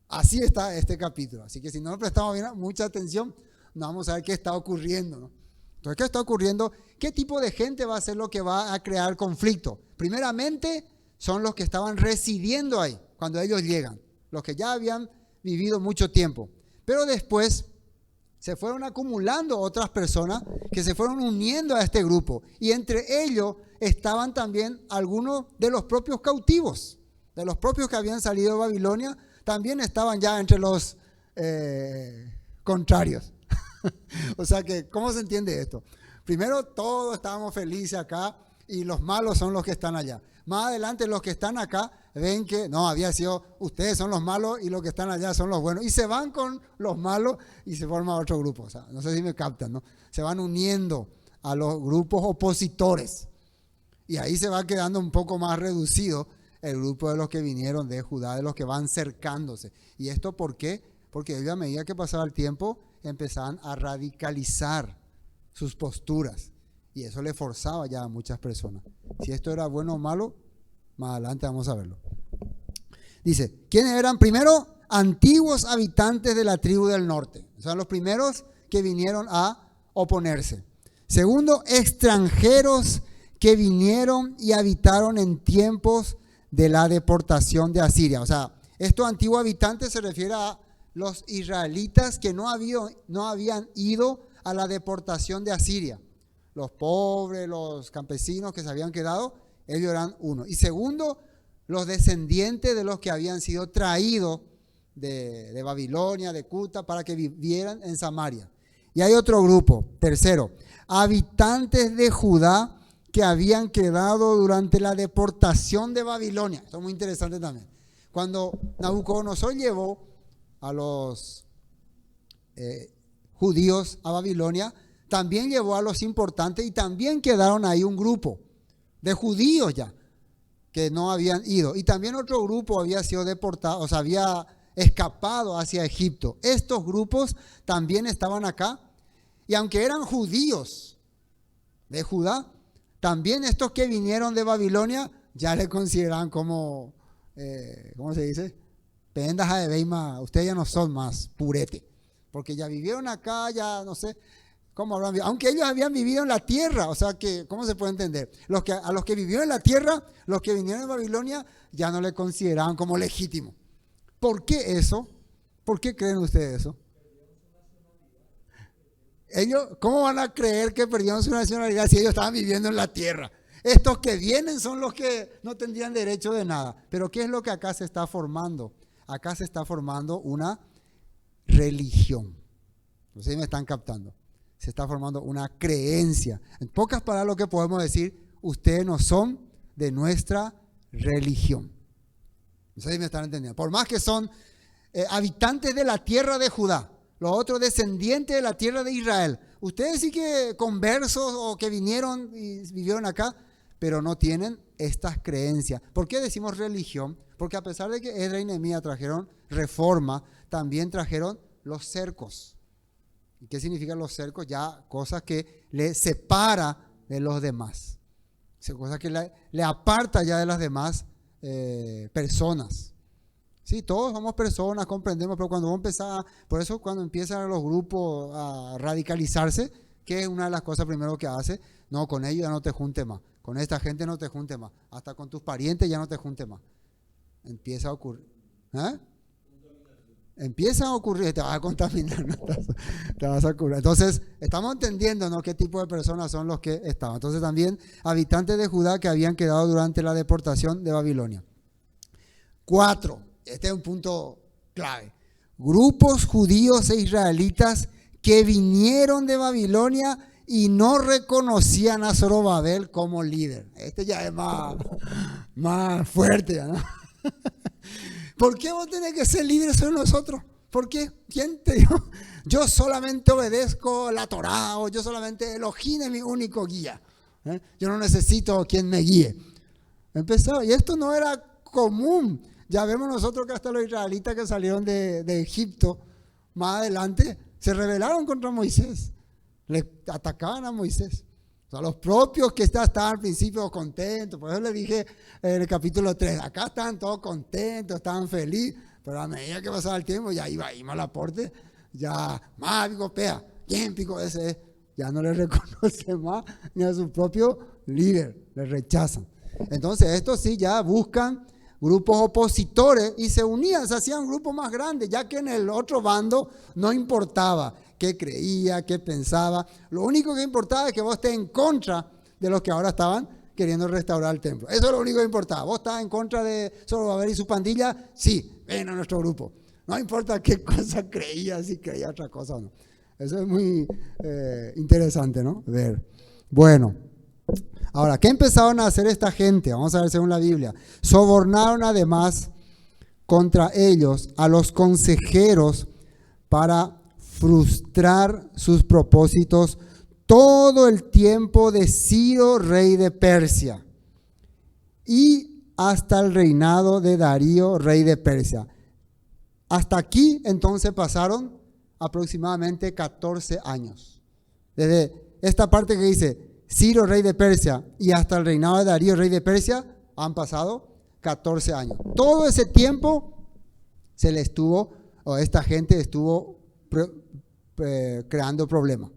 Así está este capítulo. Así que si no le prestamos mucha atención, no vamos a ver qué está ocurriendo, ¿no? Entonces, ¿qué está ocurriendo? ¿Qué tipo de gente va a ser lo que va a crear conflicto? Primeramente, son los que estaban residiendo ahí cuando ellos llegan, los que ya habían vivido mucho tiempo. Pero después se fueron acumulando otras personas que se fueron uniendo a este grupo. Y entre ellos estaban también algunos de los propios cautivos, de los propios que habían salido de Babilonia, también estaban ya entre los contrarios. O sea que, ¿cómo se entiende esto? Primero todos estábamos felices acá y los malos son los que están allá. Más adelante los que están acá ven que no, había sido, ustedes son los malos y los que están allá son los buenos. Y se van con los malos y se forma otro grupo. O sea, no sé si me captan, ¿no? Se van uniendo a los grupos opositores. Y ahí se va quedando un poco más reducido el grupo de los que vinieron de Judá, de los que van cercándose. ¿Y esto por qué? Porque ellos a medida que pasaba el tiempo empezaban a radicalizar sus posturas y eso le forzaba ya a muchas personas. Si esto era bueno o malo, más adelante vamos a verlo. Dice, ¿quiénes eran? Primero, antiguos habitantes de la tribu del norte. Son los primeros que vinieron a oponerse. Segundo, extranjeros que vinieron y habitaron en tiempos de la deportación de Asiria. O sea, estos antiguos habitantes se refiere a los israelitas que no habían ido a la deportación de Asiria. Los pobres, los campesinos que se habían quedado, ellos eran uno. Y segundo, los descendientes de los que habían sido traídos de Babilonia, de Cuta, para que vivieran en Samaria. Y hay otro grupo, tercero, habitantes de Judá que habían quedado durante la deportación de Babilonia. Esto es muy interesante también. Cuando Nabucodonosor llevó a los judíos a Babilonia, también llevó a los importantes y también quedaron ahí un grupo de judíos ya que no habían ido. Y también otro grupo había sido deportado, o sea, había escapado hacia Egipto. Estos grupos también estaban acá y aunque eran judíos de Judá, también estos que vinieron de Babilonia ya le consideraban como, ¿cómo se dice? Pendas de Beima, ustedes ya no son más purete, porque ya vivieron acá, ya no sé cómo habrán vivido, aunque ellos habían vivido en la tierra, o sea que, ¿cómo se puede entender? A los que vivieron en la tierra, los que vinieron de Babilonia, ya no le consideraban como legítimo. ¿Por qué eso? ¿Por qué creen ustedes eso? Ellos, ¿cómo van a creer que perdieron su nacionalidad si ellos estaban viviendo en la tierra? Estos que vienen son los que no tendrían derecho de nada. Pero ¿qué es lo que acá se está formando? Acá se está formando una religión. No sé si me están captando. Se está formando una creencia. En pocas palabras lo que podemos decir, ustedes no son de nuestra religión. No sé si me están entendiendo. Por más que son habitantes de la tierra de Judá, los otros descendientes de la tierra de Israel, ustedes sí que conversos o que vinieron y vivieron acá, pero no tienen estas creencias. ¿Por qué decimos religión? Porque a pesar de que Esdras y Nehemías trajeron reforma, también trajeron los cercos. ¿Y qué significan los cercos? Ya cosas que le separa de los demás. Cosas que le aparta ya de las demás personas. Sí, todos somos personas, comprendemos, pero cuando vos empezás, por eso cuando empiezan los grupos a radicalizarse, ¿qué es una de las cosas primero que hace? No, con ellos ya no te juntes más, con esta gente no te juntes más, hasta con tus parientes ya no te juntes más. Empieza a ocurrir. Empieza a ocurrir, te vas a contaminar, ¿no? Te vas a curar. Entonces, estamos entendiendo, ¿no?, qué tipo de personas son los que estaban. Entonces, también habitantes de Judá que habían quedado durante la deportación de Babilonia. 4, este es un punto clave. Grupos judíos e israelitas que vinieron de Babilonia y no reconocían a Zorobabel como líder. Este ya es más fuerte, ¿no? ¿Por qué vos tenés que ser líder sobre nosotros? ¿Por qué? ¿Quién te dijo? Yo solamente obedezco la Torá, o yo solamente Elohim es mi único guía. Yo no necesito quien me guíe. Empezó, y esto no era común. Ya vemos nosotros que hasta los israelitas que salieron de Egipto, más adelante, se rebelaron contra Moisés. Le atacaban a Moisés. O sea, los propios que estaban al principio contentos, por eso le dije en el capítulo 3, acá estaban todos contentos, estaban felices, pero a medida que pasaba el tiempo ya iba a la porte, ya más pico pea, ¿quién pico ese es? Ya no le reconoce más ni a su propio líder, le rechazan. Entonces estos sí ya buscan grupos opositores y se unían, se hacían grupos más grandes, ya que en el otro bando no importaba qué creía, qué pensaba. Lo único que importaba es que vos estés en contra de los que ahora estaban queriendo restaurar el templo. Eso es lo único que importaba. Vos estabas en contra de Zorobabel y su pandilla, sí, ven a nuestro grupo. No importa qué cosa creía, si creía otra cosa o no. Eso es muy interesante, ¿no? Ver. Bueno, ahora, ¿qué empezaron a hacer esta gente? Vamos a ver según la Biblia. Sobornaron además contra ellos a los consejeros para frustrar sus propósitos todo el tiempo de Ciro, rey de Persia, y hasta el reinado de Darío, rey de Persia. Hasta aquí entonces pasaron aproximadamente 14 años. Desde esta parte que dice Ciro, rey de Persia, y hasta el reinado de Darío, rey de Persia, han pasado 14 años. Todo ese tiempo se le estuvo, o esta gente estuvo creando problemas,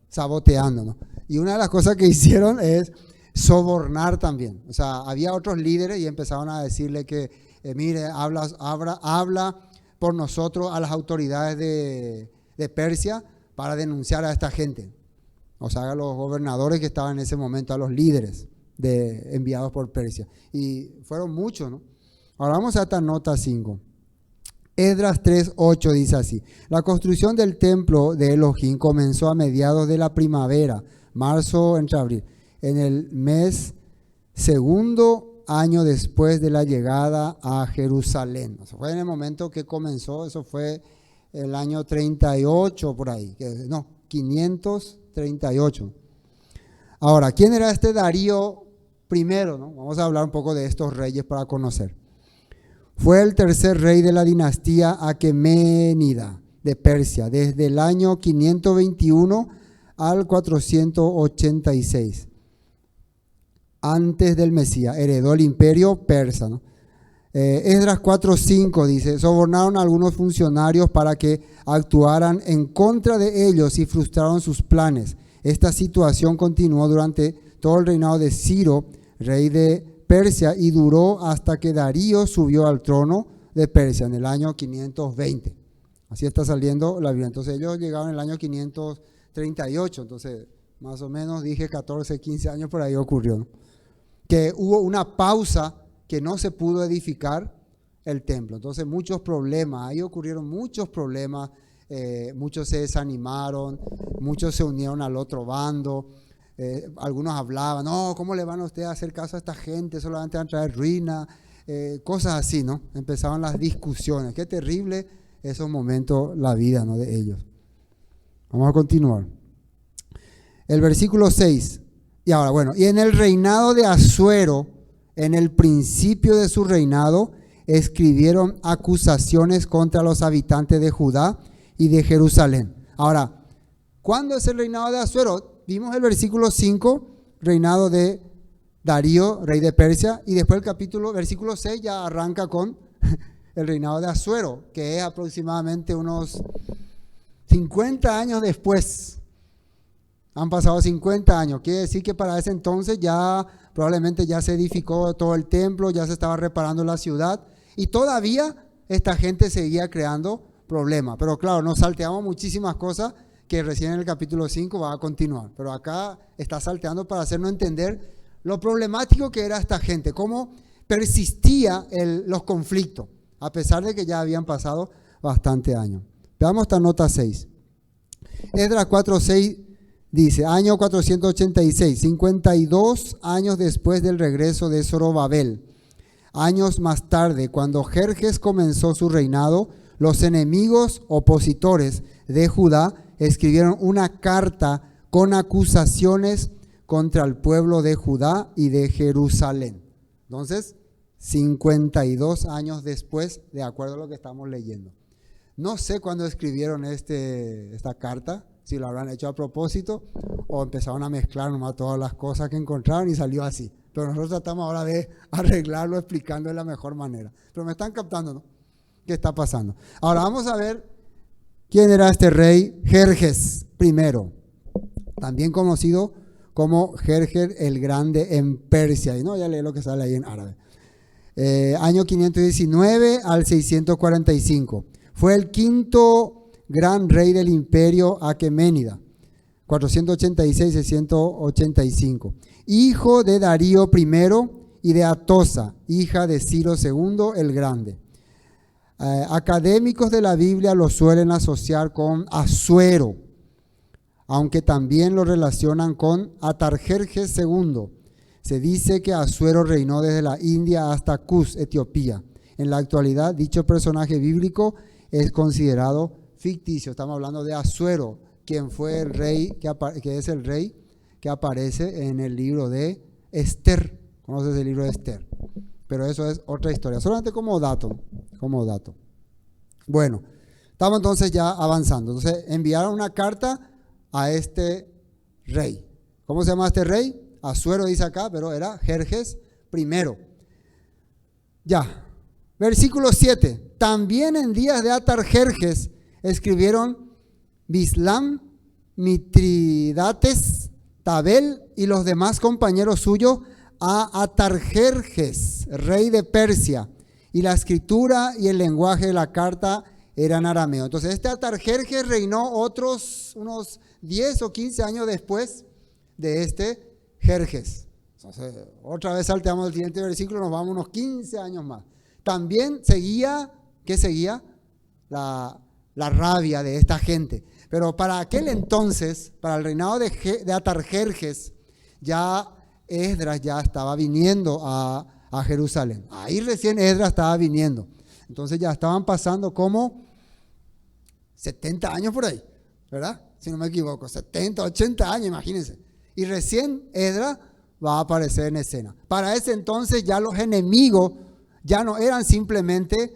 saboteando, ¿no? Y una de las cosas que hicieron es sobornar también. O sea, había otros líderes y empezaron a decirle que, mire, habla por nosotros a las autoridades de Persia para denunciar a esta gente. O sea, a los gobernadores que estaban en ese momento, a los líderes enviados por Persia. Y fueron muchos, ¿no? Ahora vamos a esta nota 5. Esdras 3:8 dice así: la construcción del templo de Elohim comenzó a mediados de la primavera, marzo entre abril, en el mes segundo año después de la llegada a Jerusalén. Eso fue en el momento que comenzó, eso fue el año 38 por ahí, 538. Ahora, ¿quién era este Darío primero, no? Vamos a hablar un poco de estos reyes para conocer. Fue el tercer rey de la dinastía aqueménida de Persia, desde el año 521 al 486, antes del Mesías. Heredó el imperio persa, ¿no? Esdras 4:5 dice: sobornaron a algunos funcionarios para que actuaran en contra de ellos y frustraron sus planes. Esta situación continuó durante todo el reinado de Ciro, rey de Persia, y duró hasta que Darío subió al trono de Persia en el año 520. Así está saliendo la Biblia. Entonces ellos llegaron en el año 538, entonces más o menos dije 14, 15 años por ahí ocurrió, ¿no? Que hubo una pausa, que no se pudo edificar el templo. Entonces muchos problemas, ahí ocurrieron muchos problemas, muchos se desanimaron, muchos se unieron al otro bando. Algunos hablaban, no, ¿cómo le van a ustedes a hacer caso a esta gente? Solamente van a traer ruina, cosas así, ¿no? Empezaban las discusiones. Qué terrible esos momentos, la vida, ¿no?, de ellos. Vamos a continuar. El versículo 6. Y ahora, bueno, y en el reinado de Asuero, en el principio de su reinado, escribieron acusaciones contra los habitantes de Judá y de Jerusalén. Ahora, ¿cuándo es el reinado de Asuero? Vimos el versículo 5, reinado de Darío, rey de Persia, y después versículo 6 ya arranca con el reinado de Asuero, que es aproximadamente unos 50 años después. Han pasado 50 años, quiere decir que para ese entonces ya probablemente ya se edificó todo el templo, ya se estaba reparando la ciudad, y todavía esta gente seguía creando problemas. Pero claro, nos salteamos muchísimas cosas que recién en el capítulo 5 va a continuar. Pero acá está salteando para hacernos entender lo problemático que era esta gente, cómo persistía los conflictos, a pesar de que ya habían pasado bastante años. Veamos esta nota 6. Esdras 4:6 dice, año 486, 52 años después del regreso de Zorobabel. Años más tarde, cuando Jerjes comenzó su reinado, los enemigos opositores de Judá escribieron una carta con acusaciones contra el pueblo de Judá y de Jerusalén. Entonces, 52 años después, de acuerdo a lo que estamos leyendo. No sé cuándo escribieron esta carta, si lo habrán hecho a propósito o empezaron a mezclar nomás todas las cosas que encontraron y salió así. Pero nosotros tratamos ahora de arreglarlo explicando de la mejor manera. Pero me están captando, ¿no?, ¿qué está pasando? Ahora vamos a ver quién era este rey Jerjes I, también conocido como Jerjes el Grande en Persia. Y no, ya leí lo que sale ahí en árabe. Año 519 al 645. Fue el quinto gran rey del imperio aqueménida, 486-685. Hijo de Darío I y de Atosa, hija de Ciro II el Grande. Académicos de la Biblia lo suelen asociar con Asuero, aunque también lo relacionan con Atarjerjes II. Se dice que Asuero reinó desde la India hasta Cus, Etiopía. En la actualidad, dicho personaje bíblico es considerado ficticio. Estamos hablando de Asuero, quien fue el rey, que es el rey que aparece en el libro de Esther. ¿Conoces el libro de Esther? Pero eso es otra historia, solamente como dato. Bueno, estamos entonces ya avanzando. Entonces enviaron una carta a este rey. ¿Cómo se llama este rey? Asuero dice acá, pero era Jerjes I. Ya, versículo 7. También en días de Atarjerjes escribieron Bislam, Mitridates, Tabel y los demás compañeros suyos a Atarjerjes, rey de Persia, y la escritura y el lenguaje de la carta eran arameo. Entonces este Atarjerjes reinó unos 10 o 15 años después de este Jerjes. Entonces, otra vez salteamos el siguiente versículo, nos vamos unos 15 años más. También seguía, ¿qué seguía? La rabia de esta gente. Pero para aquel entonces, para el reinado de Atarjerjes, ya Esdras ya estaba viniendo a Jerusalén. Ahí recién Esdras estaba viniendo. Entonces ya estaban pasando como 70 años por ahí, ¿verdad? Si no me equivoco, 70, 80 años, imagínense. Y recién Esdras va a aparecer en escena. Para ese entonces ya los enemigos ya no eran simplemente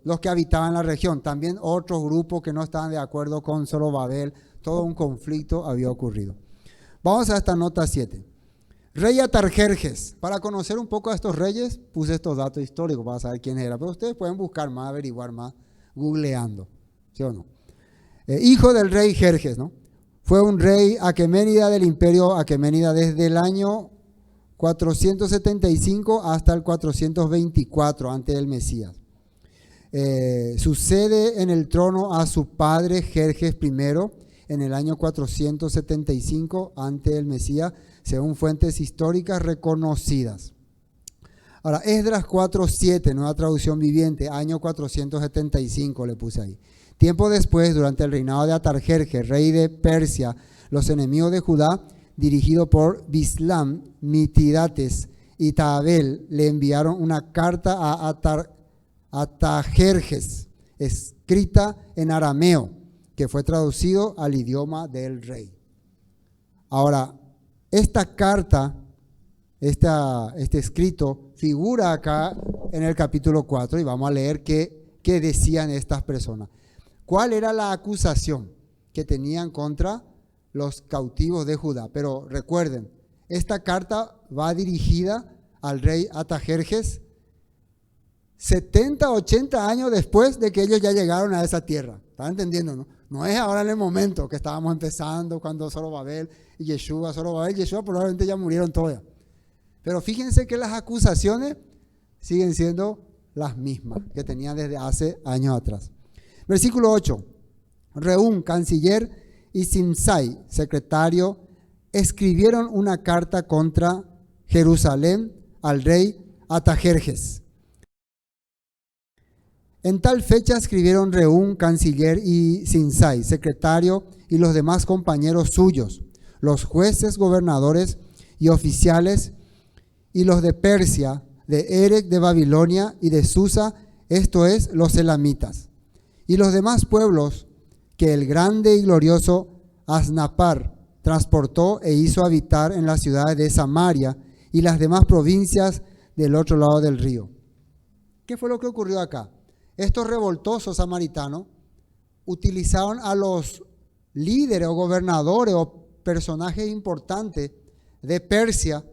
los que habitaban la región, también otros grupos que no estaban de acuerdo con Zorobabel. Todo un conflicto había ocurrido. Vamos a esta nota 7. Rey Atarjerjes. Para conocer un poco a estos reyes, puse estos datos históricos para saber quién era, pero ustedes pueden buscar más, averiguar más, googleando, ¿sí o no? Hijo del rey Jerjes, ¿no? Fue un rey aqueménida del imperio aqueménida desde el año 475 hasta el 424 antes del Mesías. Sucede en el trono a su padre Jerjes I en el año 475 antes del Mesías, según fuentes históricas reconocidas. Ahora, Esdras 4:7, nueva traducción viviente, año 475 le puse ahí. Tiempo después, durante el reinado de Atarjerjes, rey de Persia, los enemigos de Judá dirigido por Bislam, Mitidates y Tabel, le enviaron una carta a Artajerjes, escrita en arameo, que fue traducido al idioma del rey. Ahora, esta carta, este escrito, figura acá en el capítulo 4 y vamos a leer qué decían estas personas. ¿Cuál era la acusación que tenían contra los cautivos de Judá? Pero recuerden, esta carta va dirigida al rey Artajerjes 70, 80 años después de que ellos ya llegaron a esa tierra. ¿Están entendiendo, no? No es ahora en el momento que estábamos empezando, cuando Zorobabel y Yeshua, probablemente ya murieron todas. Pero fíjense que las acusaciones siguen siendo las mismas que tenían desde hace años atrás. Versículo 8. Reún, canciller, y Simsai, secretario, escribieron una carta contra Jerusalén al rey Artajerjes. En tal fecha escribieron Reún, canciller, y Simsai, secretario, y los demás compañeros suyos, los jueces, gobernadores y oficiales, y los de Persia, de Erec, de Babilonia y de Susa, esto es, los elamitas, y los demás pueblos que el grande y glorioso Asnapar transportó e hizo habitar en las ciudades de Samaria y las demás provincias del otro lado del río. ¿Qué fue lo que ocurrió acá? Estos revoltosos samaritanos utilizaron a los líderes o gobernadores o personajes importantes de Persia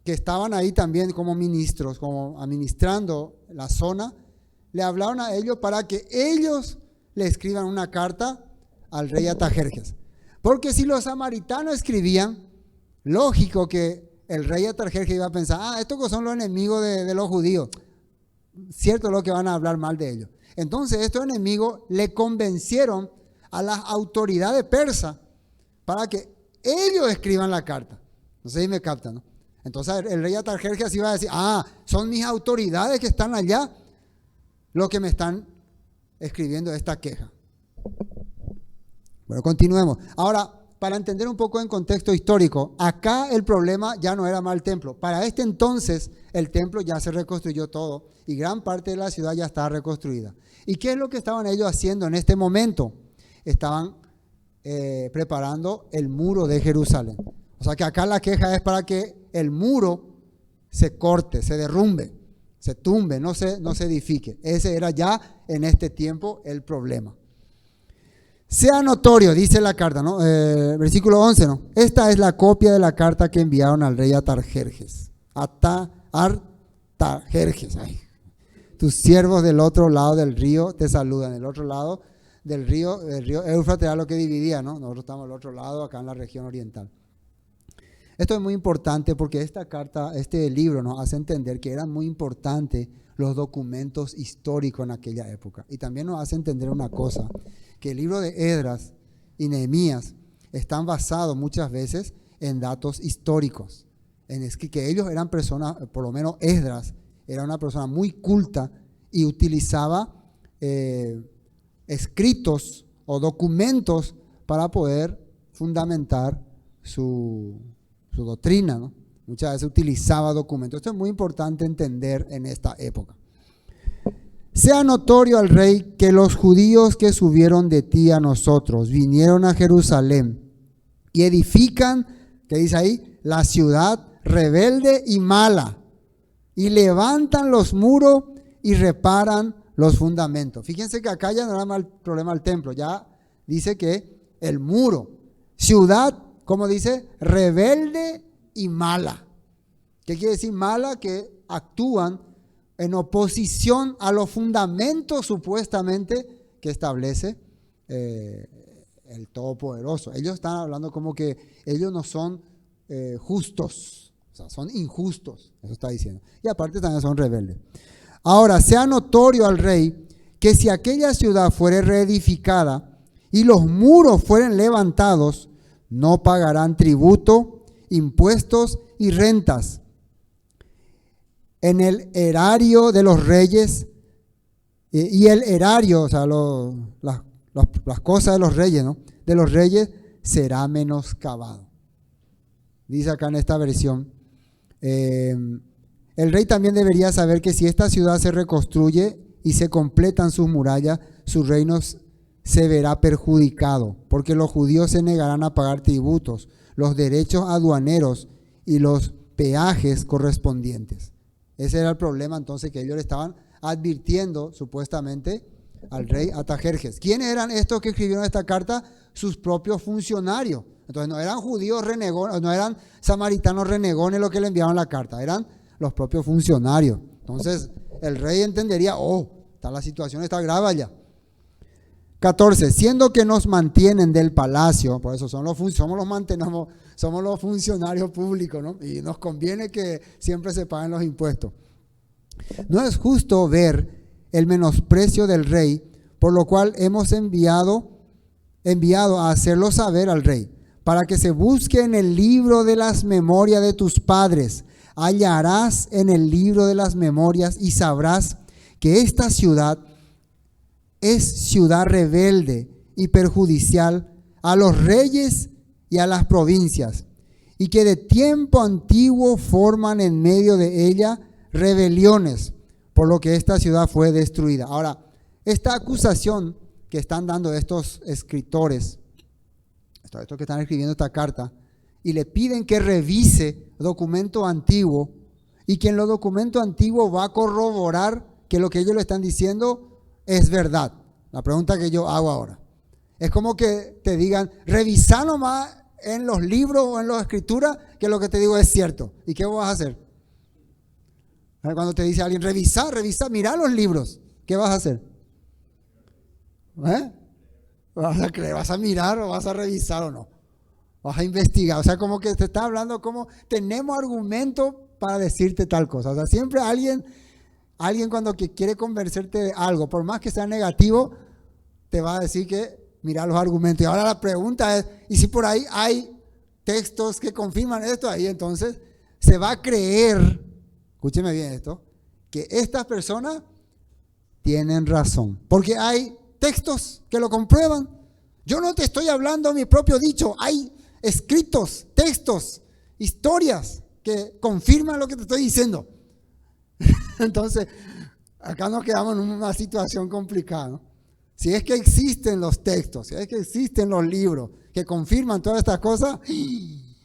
que estaban ahí también como ministros, como administrando la zona. Le hablaron a ellos para que ellos le escriban una carta al rey Artajerjes. Porque si los samaritanos escribían, lógico que el rey Artajerjes iba a pensar, estos son los enemigos de los judíos. Cierto es lo que van a hablar mal de ellos. Entonces estos enemigos le convencieron a las autoridades persas para que ellos escriban la carta. No sé si me captan, ¿no? Entonces el rey Artajerjes iba a decir, son mis autoridades que están allá los que me están escribiendo esta queja. Bueno, continuemos. Ahora, para entender un poco en contexto histórico, acá el problema ya no era más el templo. Para este entonces, el templo ya se reconstruyó todo y gran parte de la ciudad ya estaba reconstruida. ¿Y qué es lo que estaban ellos haciendo en este momento? Estaban preparando el muro de Jerusalén. O sea que acá la queja es para que el muro se corte, se derrumbe, se tumbe, no se edifique. Ese era ya en este tiempo el problema. Sea notorio, dice la carta, ¿no? Versículo 11, ¿no? Esta es la copia de la carta que enviaron al rey Artajerjes. Artajerjes. Tus siervos del otro lado del río te saludan. Del otro lado del río Éufrates era lo que dividía, ¿no? Nosotros estamos al otro lado, acá en la región oriental. Esto es muy importante porque esta carta, este libro nos hace entender que eran muy importantes los documentos históricos en aquella época. Y también nos hace entender una cosa, que el libro de Esdras y Nehemías están basados muchas veces en datos históricos. Que ellos eran personas, por lo menos Esdras, era una persona muy culta y utilizaba escritos o documentos para poder fundamentar su doctrina, ¿no? Muchas veces utilizaba documentos. Esto es muy importante entender en esta época. Sea notorio al rey que los judíos que subieron de ti a nosotros vinieron a Jerusalén y edifican, ¿qué dice ahí? La ciudad rebelde y mala, y levantan los muros y reparan los fundamentos. Fíjense que acá ya no era mal problema el templo, ya dice que el muro, ciudad, ¿cómo dice? Rebelde y mala. ¿Qué quiere decir mala? Que actúan en oposición a los fundamentos supuestamente que establece el Todopoderoso. Ellos están hablando como que ellos no son justos, o sea, son injustos, eso está diciendo. Y aparte también son rebeldes. Ahora, sea notorio al rey que si aquella ciudad fuere reedificada y los muros fueren levantados, no pagarán tributo, impuestos y rentas. En el erario de los reyes, y el erario, o sea, las cosas de los reyes, ¿no? De los reyes será menoscabado. dice acá en esta versión, el rey también debería saber que si esta ciudad se reconstruye y se completan sus murallas, su reino se verá perjudicado, porque los judíos se negarán a pagar tributos, los derechos aduaneros y los peajes correspondientes. Ese era el problema entonces que ellos le estaban advirtiendo supuestamente al rey Artajerjes. ¿Quiénes eran estos que escribieron esta carta? Sus propios funcionarios. Entonces no eran judíos renegones, no eran samaritanos renegones los que le enviaron la carta, eran los propios funcionarios. Entonces el rey entendería, la situación está grave allá. 14. Siendo que nos mantienen del palacio, por eso somos los funcionarios públicos, ¿no? Y nos conviene que siempre se paguen los impuestos. No es justo ver el menosprecio del rey, por lo cual hemos enviado a hacerlo saber al rey, para que se busque en el libro de las memorias de tus padres. Hallarás en el libro de las memorias y sabrás que esta ciudad es ciudad rebelde y perjudicial a los reyes y a las provincias, y que de tiempo antiguo forman en medio de ella rebeliones, por lo que esta ciudad fue destruida. Ahora, esta acusación que están dando estos escritores, estos que están escribiendo esta carta, y le piden que revise documento antiguo, y que en los documentos antiguos va a corroborar que lo que ellos le están diciendo es verdad. La pregunta que yo hago ahora es como que te digan, revisa nomás en los libros o en las escrituras que lo que te digo es cierto. ¿Y qué vas a hacer? Cuando te dice alguien, revisa, mira los libros, ¿qué vas a hacer? ¿Vas a creer, vas a mirar o vas a revisar o no? Vas a investigar. O sea, como que te está hablando como tenemos argumentos para decirte tal cosa. O sea, siempre alguien cuando que quiere convencerte de algo, por más que sea negativo, te va a decir que mira los argumentos. Y ahora la pregunta es, ¿y si por ahí hay textos que confirman esto? Ahí entonces se va a creer, escúcheme bien esto, que estas personas tienen razón. Porque hay textos que lo comprueban. Yo no te estoy hablando mi propio dicho, hay escritos, textos, historias que confirman lo que te estoy diciendo. Entonces, acá nos quedamos en una situación complicada, ¿no? Si es que existen los textos, si es que existen los libros que confirman todas estas cosas,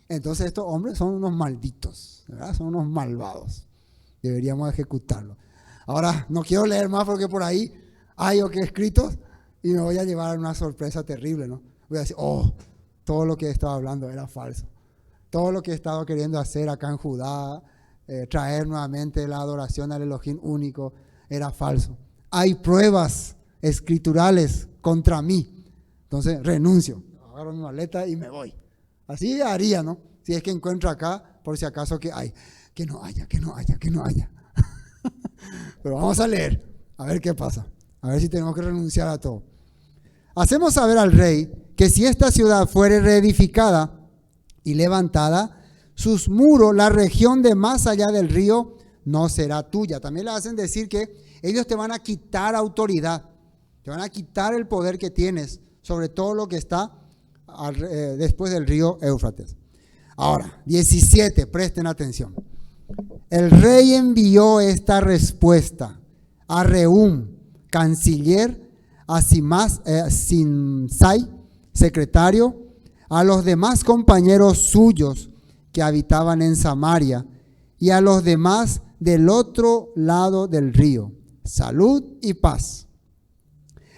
entonces estos hombres son unos malditos, ¿verdad? Son unos malvados. Deberíamos ejecutarlos. Ahora, no quiero leer más porque por ahí hay escritos y me voy a llevar una sorpresa terrible, ¿no? Voy a decir, todo lo que he estado hablando era falso. Todo lo que he estado queriendo hacer acá en Judá, traer nuevamente la adoración al Elohim único, era falso. Hay pruebas escriturales contra mí. Entonces renuncio, agarro mi maleta y me voy. Así haría, ¿no? Si es que encuentro acá, por si acaso que hay. Que no haya. Pero vamos a leer, a ver qué pasa. A ver si tenemos que renunciar a todo. Hacemos saber al rey que si esta ciudad fuere reedificada y levantada, sus muros, la región de más allá del río, no será tuya. También le hacen decir que ellos te van a quitar autoridad, te van a quitar el poder que tienes sobre todo lo que está después del río Éufrates. Ahora, 17, presten atención. El rey envió esta respuesta a Rehum, canciller, a Simsai, secretario, a los demás compañeros suyos que habitaban en Samaria y a los demás del otro lado del río. Salud y paz.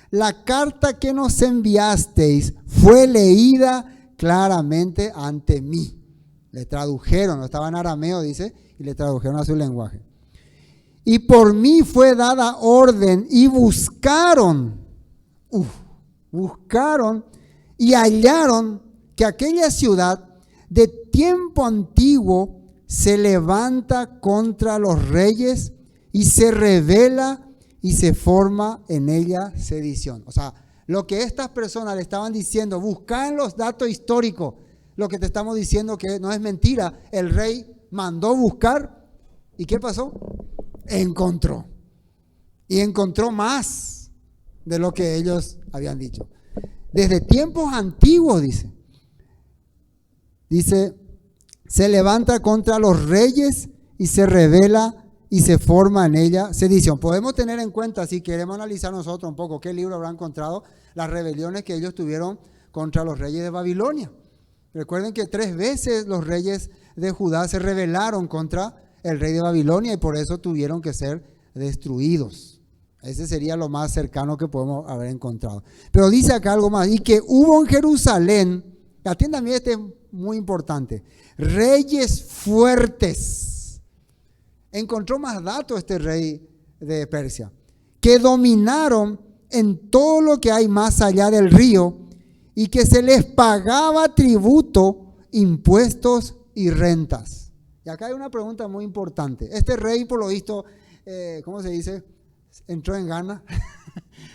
La carta que nos enviasteis fue leída claramente ante mí. Le tradujeron, no estaba en arameo, dice, y le tradujeron a su lenguaje. Y por mí fue dada orden y buscaron y hallaron que aquella ciudad de tiempo antiguo se levanta contra los reyes y se rebela y se forma en ella sedición. O sea, lo que estas personas le estaban diciendo, buscar en los datos históricos, lo que te estamos diciendo que no es mentira. El rey mandó buscar y ¿qué pasó? Encontró. Y encontró más de lo que ellos habían dicho. Desde tiempos antiguos, dice, se levanta contra los reyes y se rebela y se forma en ella sedición. Podemos tener en cuenta, si queremos analizar nosotros un poco qué libro habrá encontrado, las rebeliones que ellos tuvieron contra los reyes de Babilonia. Recuerden que 3 veces los reyes de Judá se rebelaron contra el rey de Babilonia y por eso tuvieron que ser destruidos. Ese sería lo más cercano que podemos haber encontrado. Pero dice acá algo más, y que hubo en Jerusalén, atiendan bien, este es muy importante, reyes fuertes. Encontró más datos este rey de Persia, que dominaron en todo lo que hay más allá del río y que se les pagaba tributo, impuestos y rentas. Y acá hay una pregunta muy importante. Este rey, por lo visto, ¿cómo se dice? Entró en gana.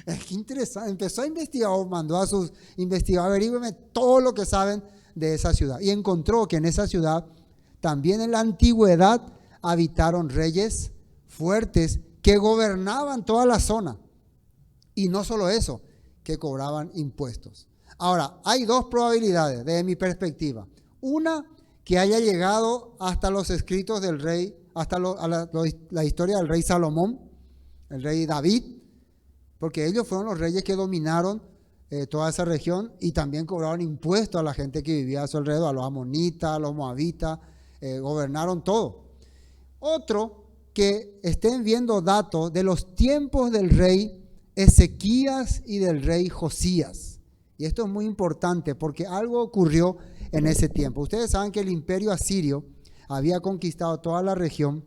Es que interesante. Empezó a investigar, mandó a sus investigadores, averígüenme todo lo que saben de esa ciudad. Y encontró que en esa ciudad, también en la antigüedad, habitaron reyes fuertes que gobernaban toda la zona. Y no solo eso, que cobraban impuestos. Ahora, hay 2 probabilidades desde mi perspectiva. Una, que haya llegado hasta los escritos del rey, hasta la historia del rey Salomón, el rey David, porque ellos fueron los reyes que dominaron toda esa región y también cobraron impuestos a la gente que vivía a su alrededor, a los amonitas, a los moabitas, gobernaron todo. Otro, que estén viendo datos de los tiempos del rey Ezequías y del rey Josías. Y esto es muy importante porque algo ocurrió en ese tiempo. Ustedes saben que el imperio asirio había conquistado toda la región,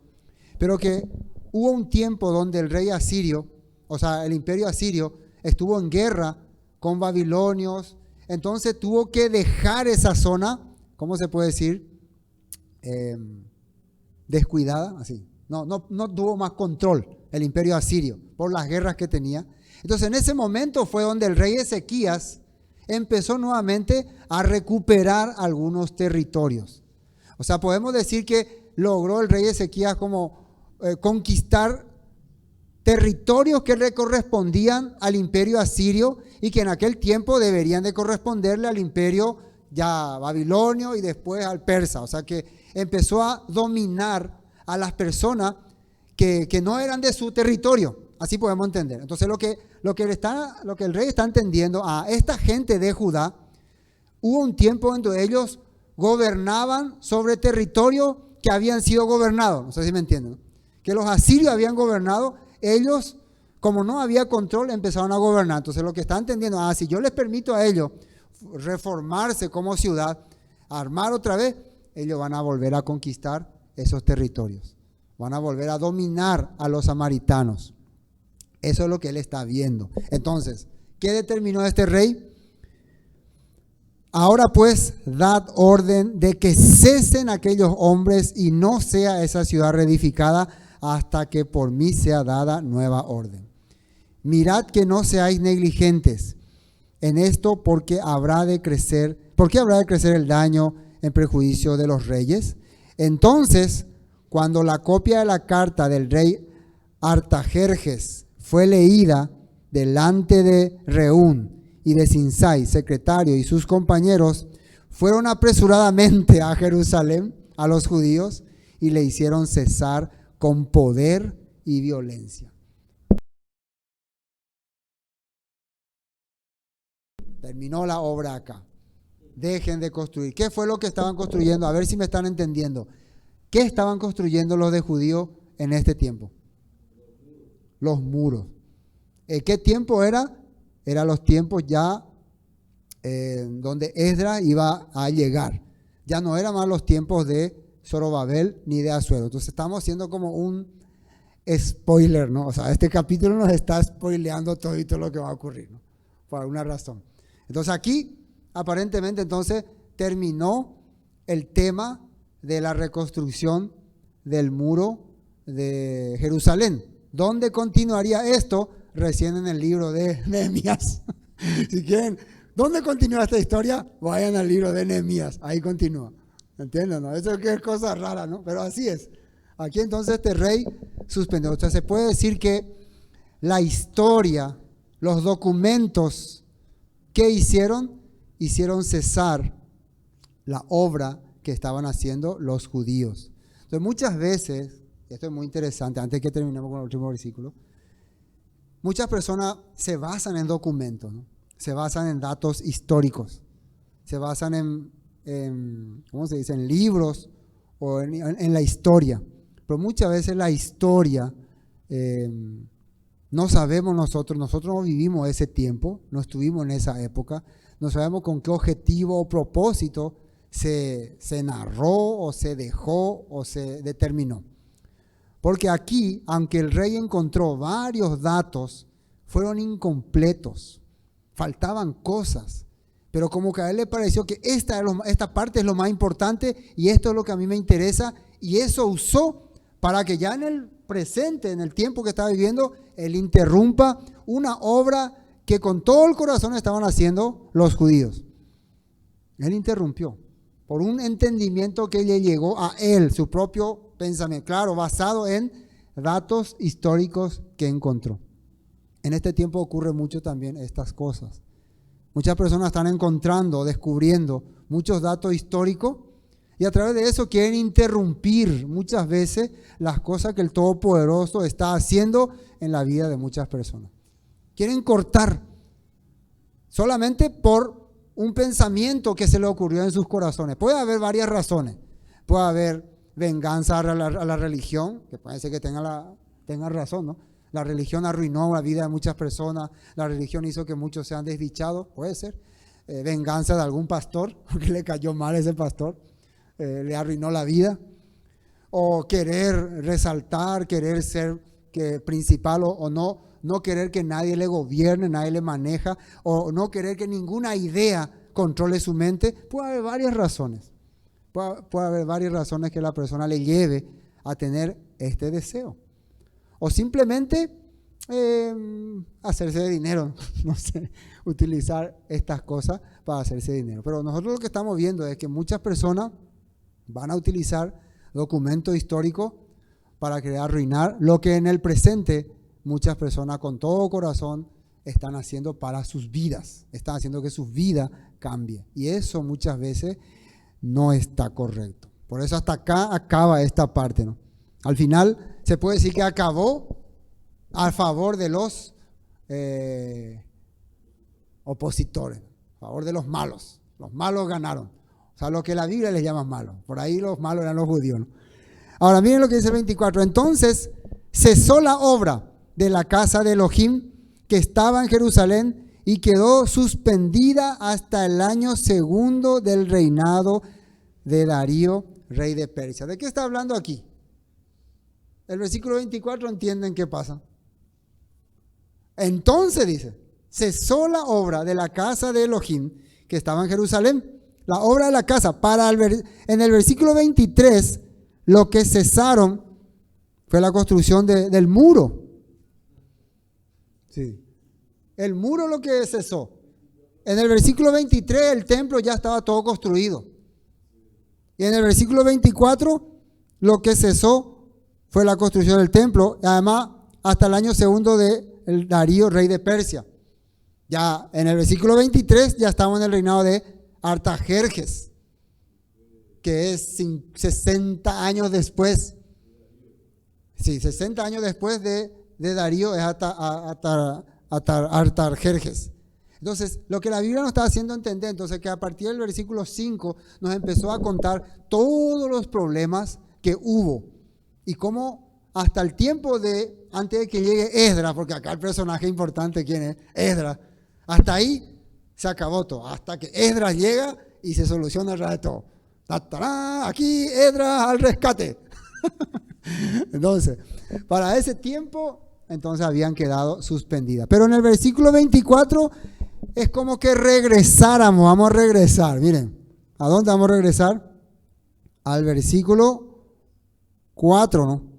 pero que hubo un tiempo donde el rey asirio, o sea, el imperio asirio estuvo en guerra con babilonios, entonces tuvo que dejar esa zona, ¿cómo se puede decir? Descuidada, así. No tuvo más control el imperio asirio por las guerras que tenía. Entonces en ese momento fue donde el rey Ezequías empezó nuevamente a recuperar algunos territorios. O sea, podemos decir que logró el rey Ezequías como conquistar territorios que le correspondían al imperio asirio y que en aquel tiempo deberían de corresponderle al imperio ya babilonio y después al persa. O sea que empezó a dominar a las personas que no eran de su territorio. Así podemos entender. Entonces lo que el rey está entendiendo, a esta gente de Judá, hubo un tiempo en donde ellos gobernaban sobre territorios que habían sido gobernados. No sé si me entienden, ¿no? Que los asirios habían gobernado, ellos, como no había control, empezaron a gobernar. Entonces lo que está entendiendo, si yo les permito a ellos reformarse como ciudad, armar otra vez, ellos van a volver a conquistar esos territorios. Van a volver a dominar a los samaritanos. Eso es lo que él está viendo. Entonces, ¿qué determinó este rey? Ahora pues, dad orden de que cesen aquellos hombres y no sea esa ciudad reedificada hasta que por mí sea dada nueva orden. Mirad que no seáis negligentes en esto porque habrá de crecer el daño en perjuicio de los reyes. Entonces, cuando la copia de la carta del rey Artajerjes fue leída delante de Reún y de Sinsai, secretario, y sus compañeros, fueron apresuradamente a Jerusalén a los judíos y le hicieron cesar con poder y violencia. Terminó la obra acá. Dejen de construir. ¿Qué fue lo que estaban construyendo? A ver si me están entendiendo. ¿Qué estaban construyendo los de judíos en este tiempo? Los muros. ¿Qué tiempo era? Eran los tiempos ya donde Esdras iba a llegar. Ya no eran más los tiempos de Zorobabel ni de Asuero. Entonces estamos haciendo como un spoiler, ¿no? O sea, este capítulo nos está spoileando todo lo que va a ocurrir, ¿no? Por alguna razón. Entonces aquí, aparentemente, entonces terminó el tema de la reconstrucción del muro de Jerusalén. ¿Dónde continuaría esto? Recién en el libro de Nehemías. Si quieren, ¿dónde continúa esta historia? Vayan al libro de Nehemías, ahí continúa. ¿Entienden? ¿No? Eso es cosa rara, ¿no? Pero así es. Aquí entonces este rey suspendió. O sea, se puede decir que la historia, los documentos que hicieron cesar la obra que estaban haciendo los judíos. Entonces muchas veces, esto es muy interesante, antes que terminemos con el último versículo, muchas personas se basan en documentos, ¿no? Se basan en datos históricos, se basan ¿cómo se dice?, en libros o en la historia. Pero muchas veces la historia no sabemos nosotros no vivimos ese tiempo, no estuvimos en esa época, no sabemos con qué objetivo o propósito se narró o se dejó o se determinó. Porque aquí, aunque el rey encontró varios datos, fueron incompletos, faltaban cosas. Pero como que a él le pareció que esta parte es lo más importante y esto es lo que a mí me interesa, y eso usó para que ya en el presente, en el tiempo que estaba viviendo, él interrumpa una obra que con todo el corazón estaban haciendo los judíos. Él interrumpió por un entendimiento que le llegó a él, su propio pensamiento, claro, basado en datos históricos que encontró. En este tiempo ocurre mucho también estas cosas. Muchas personas están encontrando, descubriendo muchos datos históricos y a través de eso quieren interrumpir muchas veces las cosas que el Todopoderoso está haciendo en la vida de muchas personas. Quieren cortar solamente por un pensamiento que se le ocurrió en sus corazones. Puede haber varias razones. Puede haber venganza a la religión, que puede ser que tenga razón, ¿no? La religión arruinó la vida de muchas personas, la religión hizo que muchos sean desdichados, puede ser. Venganza de algún pastor, porque le cayó mal a ese pastor, le arruinó la vida. O querer resaltar, querer ser principal o no querer que nadie le gobierne, nadie le maneja, o no querer que ninguna idea controle su mente. Puede haber varias razones. Puede haber varias razones que la persona le lleve a tener este deseo. O simplemente hacerse de dinero, no sé, utilizar estas cosas para hacerse dinero. Pero nosotros lo que estamos viendo es que muchas personas van a utilizar documentos históricos para querer arruinar lo que en el presente muchas personas con todo corazón están haciendo para sus vidas, están haciendo que su vida cambie. Y eso muchas veces no está correcto. Por eso hasta acá acaba esta parte, ¿no? Al final se puede decir que acabó a favor de los opositores, a favor de los malos. Los malos ganaron. O sea, lo que la Biblia les llama malos. Por ahí los malos eran los judíos, ¿no? Ahora miren lo que dice el 24. Entonces cesó la obra de la casa de Elohim que estaba en Jerusalén y quedó suspendida hasta el año segundo del reinado de Darío, rey de Persia. ¿De qué está hablando aquí? El versículo 24 entienden qué pasa. Entonces dice, cesó la obra de la casa de Elohim que estaba en Jerusalén. La obra de la casa. En el versículo 23, lo que cesaron fue la construcción del muro. Sí. El muro lo que cesó. En el versículo 23 el templo ya estaba todo construido. Y en el versículo 24 lo que cesó fue la construcción del templo, y además hasta el año segundo de Darío, rey de Persia. Ya en el versículo 23 ya estamos en el reinado de Artajerjes, que es 60 años después. Sí, 60 años después de Darío es Artajerjes. Entonces, lo que la Biblia nos está haciendo entender, entonces, que a partir del versículo 5 nos empezó a contar todos los problemas que hubo y cómo hasta el tiempo antes de que llegue Esdras, porque acá el personaje importante, ¿quién es? Esdras. Hasta ahí se acabó todo, hasta que Esdras llega y se soluciona el resto de todo. ¡Tatará! Aquí Esdras al rescate. Entonces, para ese tiempo, entonces habían quedado suspendidas. Pero en el versículo 24 es como que regresáramos, vamos a regresar. Miren, ¿a dónde vamos a regresar? Al versículo 4, ¿no?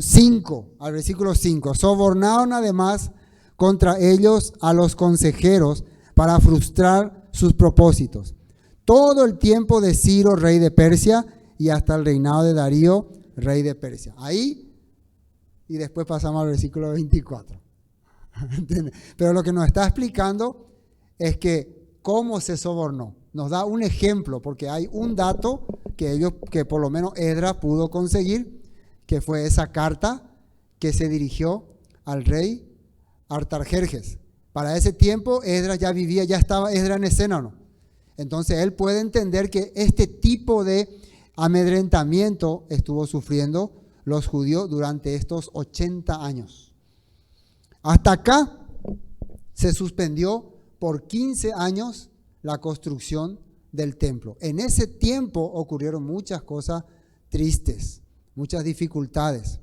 5, al versículo 5. Sobornaron además contra ellos a los consejeros para frustrar sus propósitos. Todo el tiempo de Ciro, rey de Persia, y hasta el reinado de Darío, rey de Persia. Ahí, y después pasamos al versículo 24. ¿Entiendes? Pero lo que nos está explicando es que cómo se sobornó. Nos da un ejemplo, porque hay un dato que por lo menos Esdras pudo conseguir, que fue esa carta que se dirigió al rey Artajerjes. Para ese tiempo Esdras ya vivía, ya estaba Esdras en escena, ¿no? Entonces él puede entender que este tipo de amedrentamiento estuvo sufriendo los judíos durante estos 80 años. Hasta acá se suspendió por 15 años la construcción del templo. En ese tiempo ocurrieron muchas cosas tristes, muchas dificultades.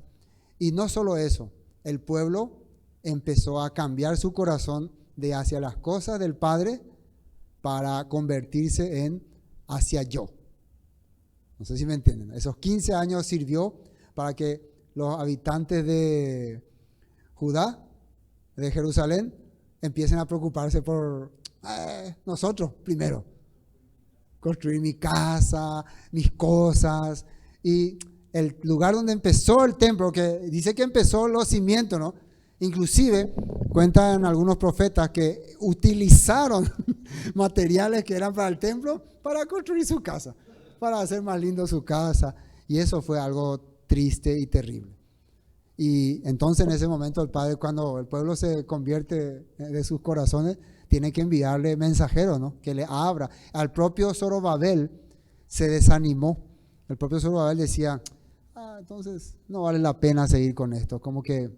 Y no solo eso, el pueblo empezó a cambiar su corazón de hacia las cosas del Padre para convertirse en hacia yo. No sé si me entienden. Esos 15 años sirvió para que los habitantes de Judá, de Jerusalén, empiecen a preocuparse por nosotros primero. Construir mi casa, mis cosas. Y el lugar donde empezó el templo, que dice que empezó los cimientos, ¿no? Inclusive cuentan algunos profetas que utilizaron materiales que eran para el templo para construir su casa, para hacer más lindo su casa. Y eso fue algo triste y terrible. Y entonces en ese momento el Padre, cuando el pueblo se convierte de sus corazones, tiene que enviarle mensajeros, ¿no? Que le abra. Al propio Zorobabel se desanimó. El propio Zorobabel decía, entonces no vale la pena seguir con esto. Como que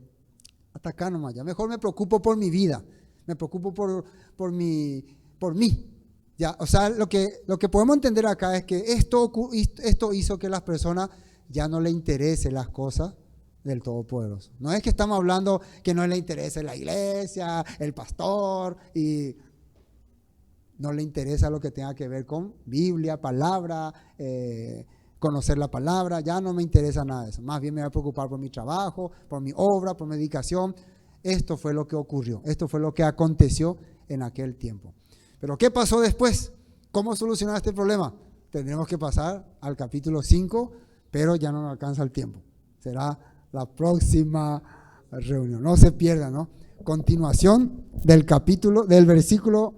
hasta acá nomás ya. Mejor me preocupo por mi vida. Me preocupo por mí. Ya, o sea, lo que podemos entender acá es que esto hizo que las personas ya no le interesen las cosas del Todopoderoso. No es que estamos hablando que no le interese la iglesia, el pastor, y no le interesa lo que tenga que ver con Biblia, palabra, conocer la palabra. Ya no me interesa nada de eso. Más bien me voy a preocupar por mi trabajo, por mi obra, por mi dedicación. Esto fue lo que ocurrió. Esto fue lo que aconteció en aquel tiempo. Pero ¿qué pasó después? ¿Cómo solucionar este problema? Tendremos que pasar al capítulo 5, pero ya no nos alcanza el tiempo. Será la próxima reunión. No se pierdan, ¿no? Continuación del versículo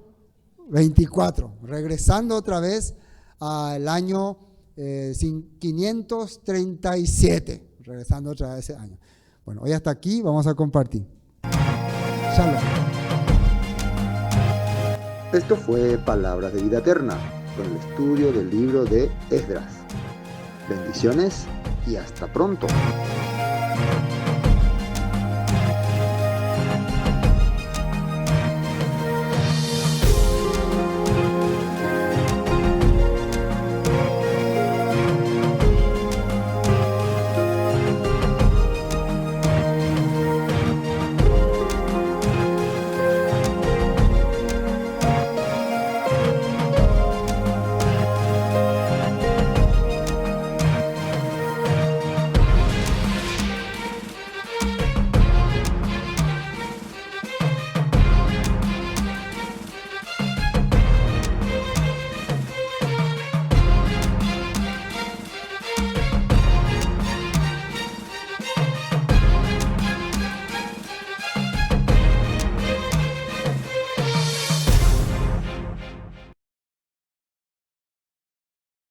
24. Regresando otra vez al año 537. Regresando otra vez a ese año. Bueno, hoy hasta aquí vamos a compartir. Shalom. Esto fue Palabras de Vida Eterna, con el estudio del libro de Esdras. Bendiciones y hasta pronto.